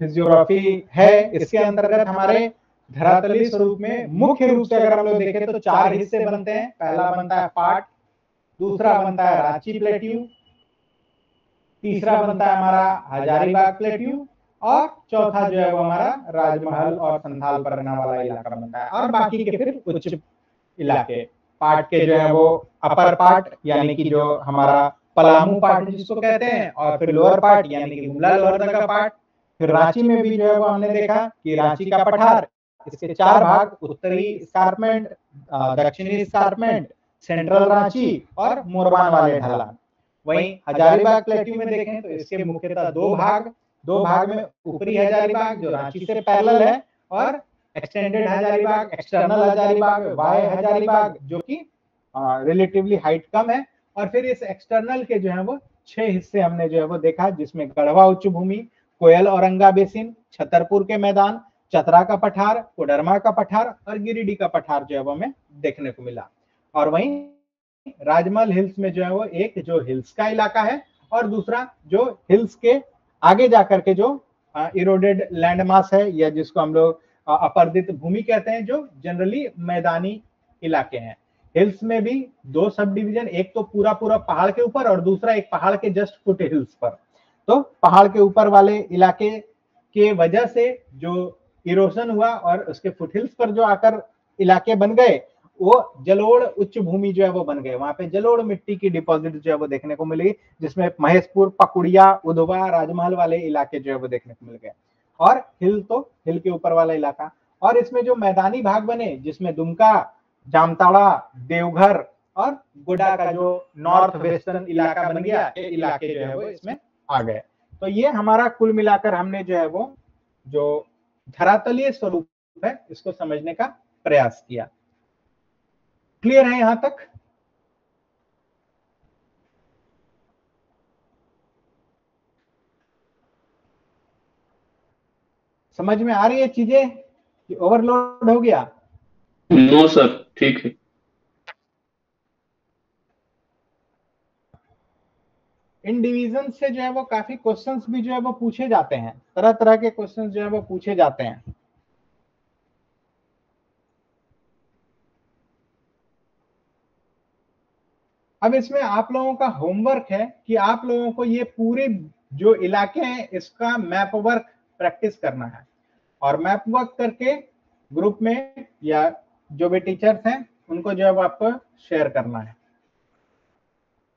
Speaker 1: फिजियोग्राफी है, इसके अंतर्गत हमारे धरातलीय स्वरूप में मुख्य रूप से अगर हम लोग देखें तो 4 हिस्से बनते हैं। पहला बनता है पाट, दूसरा बनता है रांची प्लेट्यू, तीसरा बनता है हमारा हजारीबाग प्लेट्यू, और चौथा जो है वो हमारा राजमहल और संथाल परगना वाला इलाका बनता है। और बाकी के फिर उच्च इलाके, पाट के जो है वो अपर पार्ट यानी कि जो हमारा पलामू पार्ट जिसको कहते हैं, और फिर लोअर पार्ट यानी कि गुमला लोहरदगा पार्ट। फिर रांची में भी जो है वो हमने देखा कि रांची का पठार, इसके 4 भाग, उत्तरी स्कारमेंट, दक्षिणी स्कारमेंट, सेंट्रल रांची और मोरबान वाले ढलान। वहीं हजारीबाग प्लेट्यू में देखें तो इसके मुख्यतः 2 भाग में ऊपरी हजारीबाग जो रांची से पैरेलल है, और एक्सटेंडेड हजारीबाग, एक्सटर्नल हजारीबाग, वाई हजारीबाग जो कि रिलेटिवली हाइट कम है। और फिर इस एक्सटर्नल के जो है वो 6 हिस्से हमने जो है वो देखा, जिसमें गढ़वा उच्च भूमि, कोयल औरंगा बेसिन, छतरपुर के मैदान, चतरा का पठार, कोडरमा का पठार और गिरिडीह का पठार जो है वो हमें देखने को मिला। और वहीं राजमहल हिल्स में जो है वो एक जो हिल्स का इलाका है, और दूसरा जो हिल्स के आगे जाकर के जो इरोडेड लैंडमास है, या जिसको हम लोग अपर्दित भूमि कहते हैं, जो जनरली मैदानी इलाके हैं। हिल्स में भी 2 सब डिवीजन, एक तो पूरा पहाड़ के ऊपर और दूसरा एक पहाड़ के जस्ट फुट हिल्स पर। तो पहाड़ के ऊपर वाले इलाके के वजह से जो इरोशन हुआ और उसके फुट हिल्स पर जो आकर इलाके बन गए, वो जलोढ़ उच्च भूमि जो है वो बन गए। वहां पे जलोढ़ मिट्टी की डिपॉजिट जो है वो देखने को मिली, जिसमें महेशपुर, पकुड़िया, उधवा, राजमहल वाले इलाके जो है वो देखने को मिल गए। और हिल के ऊपर वाला इलाका, और इसमें जो मैदानी भाग बने, जिसमें दुमका, जामताड़ा, देवघर और गोड्डा का जो नॉर्थ वेस्टर्न इलाका बन गया, ये इलाके जो है वो इसमें आ गए। तो ये हमारा कुल मिलाकर हमने जो है वो जो धरातलीय स्वरूप है इसको समझने का प्रयास किया। क्लियर है यहां तक? समझ में आ रही है चीजें कि ओवरलोड हो गया?
Speaker 2: नो सर, ठीक है।
Speaker 1: इन डिवीजन से जो है वो काफी क्वेश्चंस भी जो है वो पूछे जाते हैं, तरह तरह के क्वेश्चंस जो है वो पूछे जाते हैं। अब इसमें आप लोगों का होमवर्क है कि आप लोगों को ये पूरे जो इलाके हैं इसका मैप वर्क प्रैक्टिस करना है, और मैप वर्क करके ग्रुप में या जो भी टीचर्स हैं उनको जो है वो आपको शेयर करना है।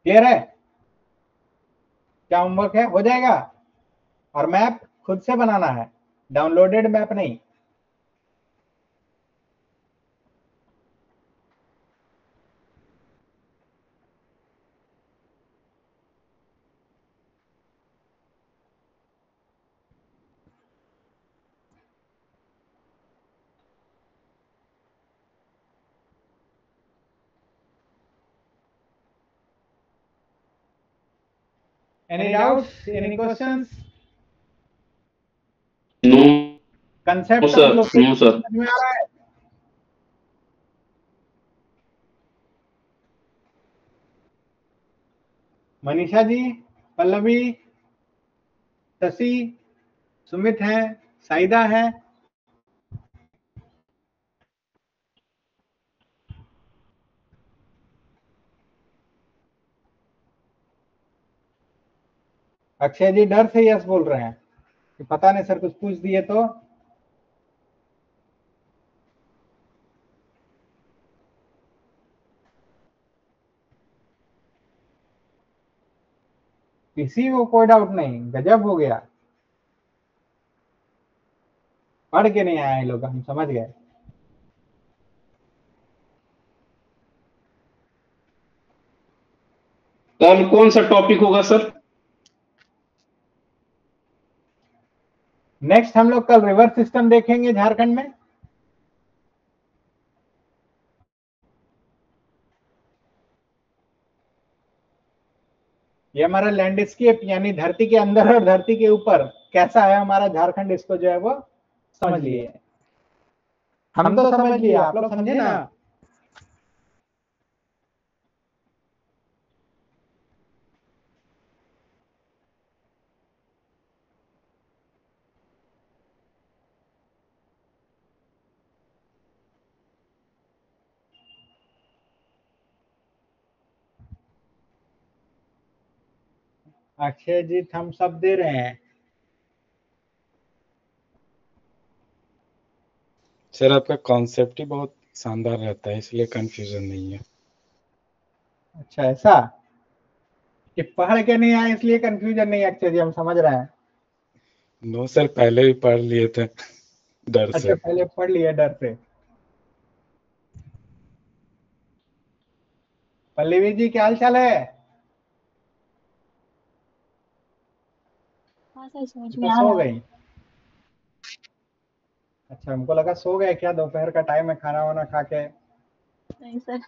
Speaker 1: क्लियर है? क्या होमवर्क है? हो जाएगा। और मैप खुद से बनाना है, डाउनलोडेड मैप नहीं। Any doubts? Any questions?
Speaker 2: No
Speaker 1: concept
Speaker 2: sir,
Speaker 1: of location
Speaker 2: no sir.
Speaker 1: समझ में आ रहा है? मनीषा जी, पल्लवी, शशि, सुमित हैं, साइदा है। अक्षय जी डर से यस बोल रहे हैं कि पता नहीं सर कुछ पूछ दिए तो। किसी को कोई डाउट नहीं, गजब हो गया। पढ़ के नहीं आए लोग, हम समझ गए।
Speaker 2: कल कौन सा टॉपिक होगा सर?
Speaker 1: नेक्स्ट हम लोग कल रिवर सिस्टम देखेंगे झारखंड में। ये हमारा लैंडस्केप यानी धरती के अंदर और धरती के ऊपर कैसा है हमारा झारखंड, इसको जो है वो समझ लिए। हम तो समझ लिए, आप लोग समझे ना? अक्षय जी थम्स अप दे रहे हैं।
Speaker 3: सर आपका कॉन्सेप्ट ही बहुत शानदार रहता है, इसलिए कंफ्यूजन नहीं है।
Speaker 1: अच्छा ऐसा? कि पढ़ के नहीं आए इसलिए कंफ्यूजन नहीं है, अक्षय जी हम समझ रहे हैं।
Speaker 3: नो सर, पहले भी पढ़ लिए थे डर
Speaker 1: अच्छा
Speaker 3: से।
Speaker 1: पहले पढ़ लिया डर से। पल्लवी जी क्या हाल चाल है?
Speaker 4: हाँ सर, समझ में
Speaker 1: तो
Speaker 4: आ
Speaker 1: सो
Speaker 4: रहा है।
Speaker 1: गई? अच्छा हमको लगा सो गए क्या, दोपहर का टाइम है खाना वाना खा के।
Speaker 4: नहीं सर।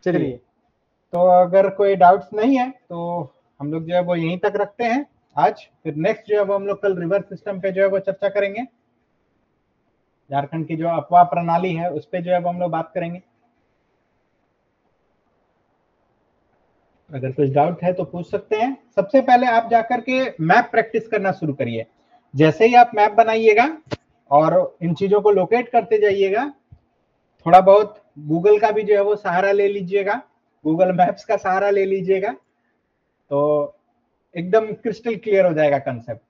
Speaker 1: चलिए, तो अगर कोई डाउट्स नहीं है तो हम लोग जो है वो यहीं तक रखते हैं आज। फिर नेक्स्ट जो है वो हम लोग कल रिवर सिस्टम पे जो है वो चर्चा करेंगे। झारखंड की जो अफवाह प्रणाली है उस पे जो है वो हम लोग बात करेंगे। अगर कुछ डाउट है तो पूछ सकते हैं। सबसे पहले आप जाकर के मैप प्रैक्टिस करना शुरू करिए। जैसे ही आप मैप बनाइएगा और इन चीजों को लोकेट करते जाइएगा, थोड़ा बहुत गूगल का भी जो है वो सहारा ले लीजिएगा, गूगल मैप्स का सहारा ले लीजिएगा, तो एकदम क्रिस्टल क्लियर हो जाएगा कंसेप्ट।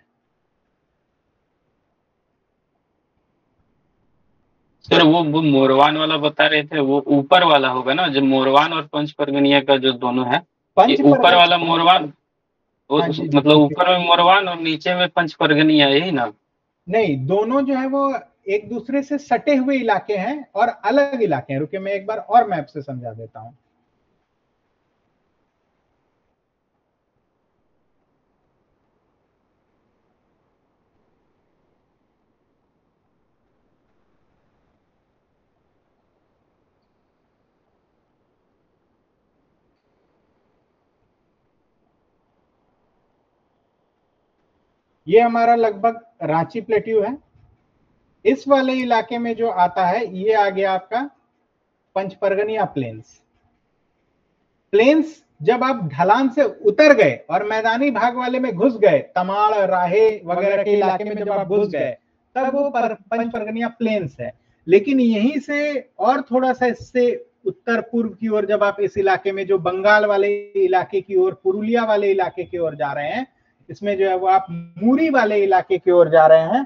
Speaker 5: सर वो मोरवान वाला बता रहे थे, वो ऊपर वाला होगा ना, जो मोरवान और पंच परगनिया का जो दोनों है, ये
Speaker 1: पंच
Speaker 5: ऊपर वाला
Speaker 1: परगना,
Speaker 5: मोरवान, वो
Speaker 1: हाँ जी
Speaker 5: मतलब
Speaker 1: जी।
Speaker 5: ऊपर में मोरवान और नीचे में पंच परगनिया, यही ना?
Speaker 1: नहीं, दोनों जो है वो एक दूसरे से सटे हुए इलाके हैं और अलग इलाके हैं। रुकिए मैं एक बार और मैप से समझा देता हूं। ये हमारा लगभग रांची प्लेट्यू है। इस वाले इलाके में जो आता है ये आ गया आपका पंच परगनिया प्लेन्स। प्लेन्स जब आप ढलान से उतर गए और मैदानी भाग वाले में घुस गए, तमाड़ राहे वगैरह के इलाके में जब आप घुस गए, तब वो पंच परगनिया प्लेन्स है। लेकिन यहीं से और थोड़ा सा इससे उत्तर पूर्व की ओर जब आप इस इलाके में जो बंगाल वाले इलाके की ओर, पुरुलिया वाले इलाके की ओर जा रहे हैं, इसमें जो है वो आप मूरी वाले इलाके की ओर जा रहे हैं,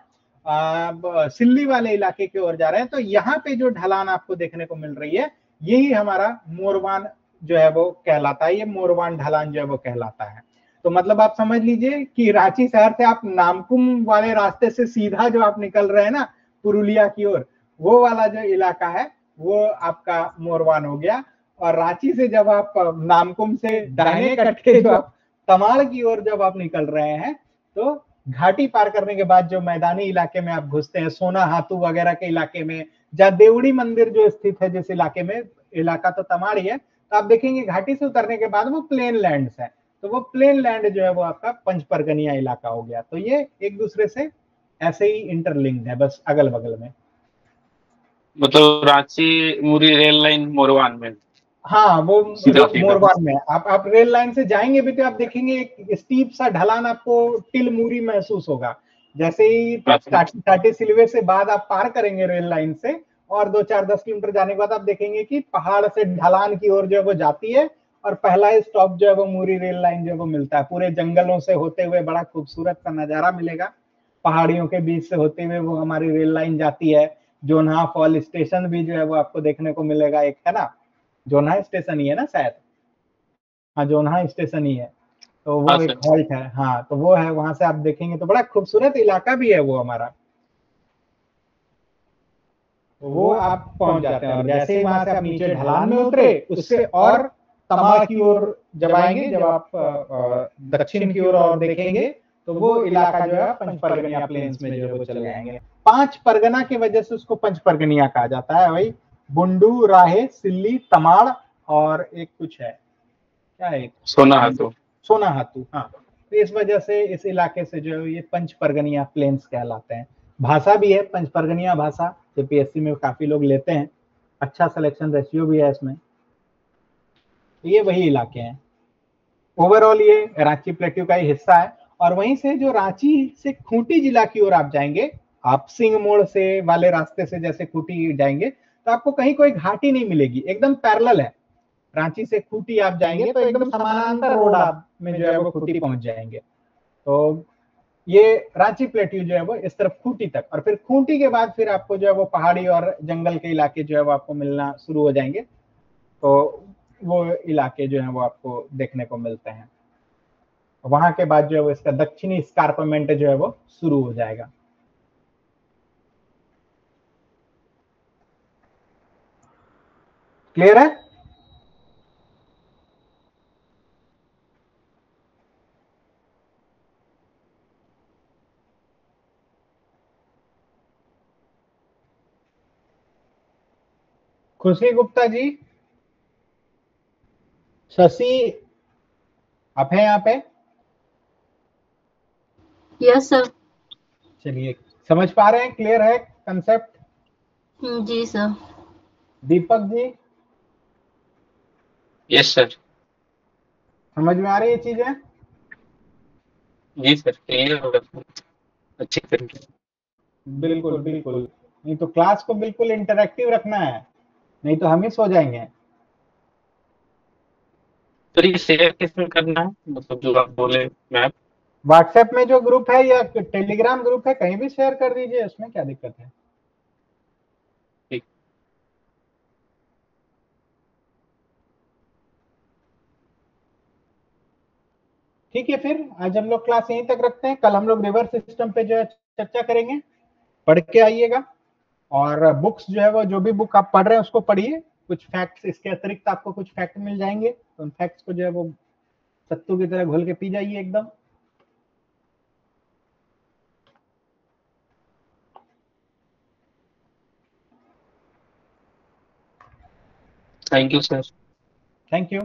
Speaker 1: सिल्ली वाले इलाके की ओर जा रहे हैं, तो यहाँ पे जो ढलान आपको देखने को मिल रही है यही हमारा मोरवान जो है वो कहलाता है। ये मोरवान ढलान जो है वो कहलाता है। तो मतलब आप समझ लीजिए कि रांची शहर से आप नामकुम वाले रास्ते से सीधा जो आप निकल रहे हैं ना पुरुलिया की ओर, वो वाला जो इलाका है वो आपका मोरवान हो गया। और रांची से जब आप नामकुम से दाहिने कट के जो आप तमाड़ की ओर जब आप निकल रहे हैं, तो घाटी पार करने के बाद जो मैदानी इलाके में आप घुसते हैं, सोना हाथू वगैरह के इलाके में, जहाँ देवड़ी मंदिर जो स्थित है जिस इलाके में, इलाका तो तमाड़ ही है, तो आप देखेंगे घाटी से उतरने के बाद वो प्लेन लैंड है। तो वो प्लेन लैंड जो है वो आपका पंच परगनिया इलाका हो गया। तो ये एक दूसरे से ऐसे ही इंटरलिंक्ड है, बस अगल बगल में।
Speaker 5: मतलब रांची मुरी रेल लाइन मोरवान में?
Speaker 1: हाँ वो
Speaker 5: सीधा सीधा
Speaker 1: मोरवान में। आप रेल लाइन से जाएंगे भी तो आप देखेंगे एक स्टीप सा ढलान आपको टिलमुरी महसूस होगा। जैसे ही टाटी सिलवे से बाद आप पार करेंगे रेल लाइन से, और 2-4-10 किलोमीटर जाने के बाद आप देखेंगे कि पहाड़ से ढलान की ओर जो है वो जाती है, और पहला स्टॉप जो है वो मूरी रेल लाइन जो है वो मिलता है। पूरे जंगलों से होते हुए बड़ा खूबसूरत सा नजारा मिलेगा, पहाड़ियों के बीच से होते हुए वो हमारी रेल लाइन जाती है। जोन्हा फॉल स्टेशन भी जो है वो आपको देखने को मिलेगा, एक है ना, जोन्हा स्टेशन ही है ना शायद, हाँ जोन्हा स्टेशन ही है, तो वो एक हॉल्ट है। हाँ तो वो है, वहां से आप देखेंगे तो बड़ा खूबसूरत इलाका भी है वो हमारा। वो आप पहुंच जाते हैं, और जैसे ही वहां से आप नीचे ढलान में उतरे, उससे और तमाड़ की ओर जब आएंगे, जब आप दक्षिण की ओर और देखेंगे, तो वो इलाका जो है पंच परगनिया प्लेन्स में जो है वो चले जाएंगे। 5 परगना की वजह से उसको पंच परगनिया कहा जाता है भाई। बुंडू, राहे, सिल्ली, तमाड़ और एक कुछ है, क्या है,
Speaker 5: सोना हाथू।
Speaker 1: सोना हाथू, हाँ। तो इस वजह से इस इलाके से जो है ये पंच परगनिया प्लेन्स कहलाते हैं। भाषा भी है पंच परगनिया भाषा, जेपीएससी में काफी लोग लेते हैं, अच्छा सिलेक्शन रेशियो भी है इसमें। तो ये वही इलाके हैं। ओवरऑल ये रांची प्लेट्यू का ही हिस्सा है। और वहीं से जो रांची से खूंटी जिला की ओर आप जाएंगे, आप सिंह मोड़ से वाले रास्ते से जैसे खूंटी जाएंगे, तो आपको कहीं कोई घाटी नहीं मिलेगी, एकदम पैरेलल है। रांची से खूंटी आप जाएंगे तो एकदम समानांतर रोड आप में जो है वो खूंटी पहुंच जाएंगे। तो ये रांची प्लेट्यू जो है वो इस तरफ खूंटी तक, और फिर खूंटी के बाद फिर आपको जो है वो पहाड़ी और जंगल के इलाके जो है वो आपको मिलना शुरू हो जाएंगे। तो वो इलाके जो है वो आपको देखने को मिलते हैं। वहां के बाद जो है वो इसका दक्षिणी स्कार्पमेंट जो है वो शुरू हो जाएगा। क्लियर है? खुशी गुप्ता जी, शशि, आप हैं यहाँ पे?
Speaker 4: Yes sir.
Speaker 1: चलिए, समझ पा रहे हैं? क्लियर है कंसेप्ट?
Speaker 4: जी sir.
Speaker 1: Deepak ji,
Speaker 5: yes sir.
Speaker 1: समझ में आ रही है चीजें?
Speaker 5: जी सर, क्लियर होगा अच्छी तरीके से।
Speaker 1: बिल्कुल बिल्कुल, नहीं तो क्लास को बिल्कुल इंटरैक्टिव रखना है, नहीं तो हम ही सो जाएंगे।
Speaker 5: तो ये शेयर किसमें करना है, मतलब जो आप बोले मैप?
Speaker 1: व्हाट्सएप में जो ग्रुप है या टेलीग्राम ग्रुप है, कहीं भी शेयर कर दीजिए, उसमें क्या दिक्कत है।
Speaker 5: ठीक।
Speaker 1: ठीक है, फिर आज हम लोग क्लास यहीं तक रखते हैं। कल हम लोग रिवर सिस्टम पे जो है चर्चा करेंगे, पढ़ के आइएगा। और बुक्स जो है वो, जो भी बुक आप पढ़ रहे हैं उसको पढ़िए। कुछ फैक्ट्स इसके अतिरिक्त आपको कुछ फैक्ट मिल जाएंगे, तो उन फैक्ट्स को जो है वो सत्तू की तरह घोल के पी जाइए एकदम।
Speaker 5: Thank you sir.
Speaker 1: Thank you.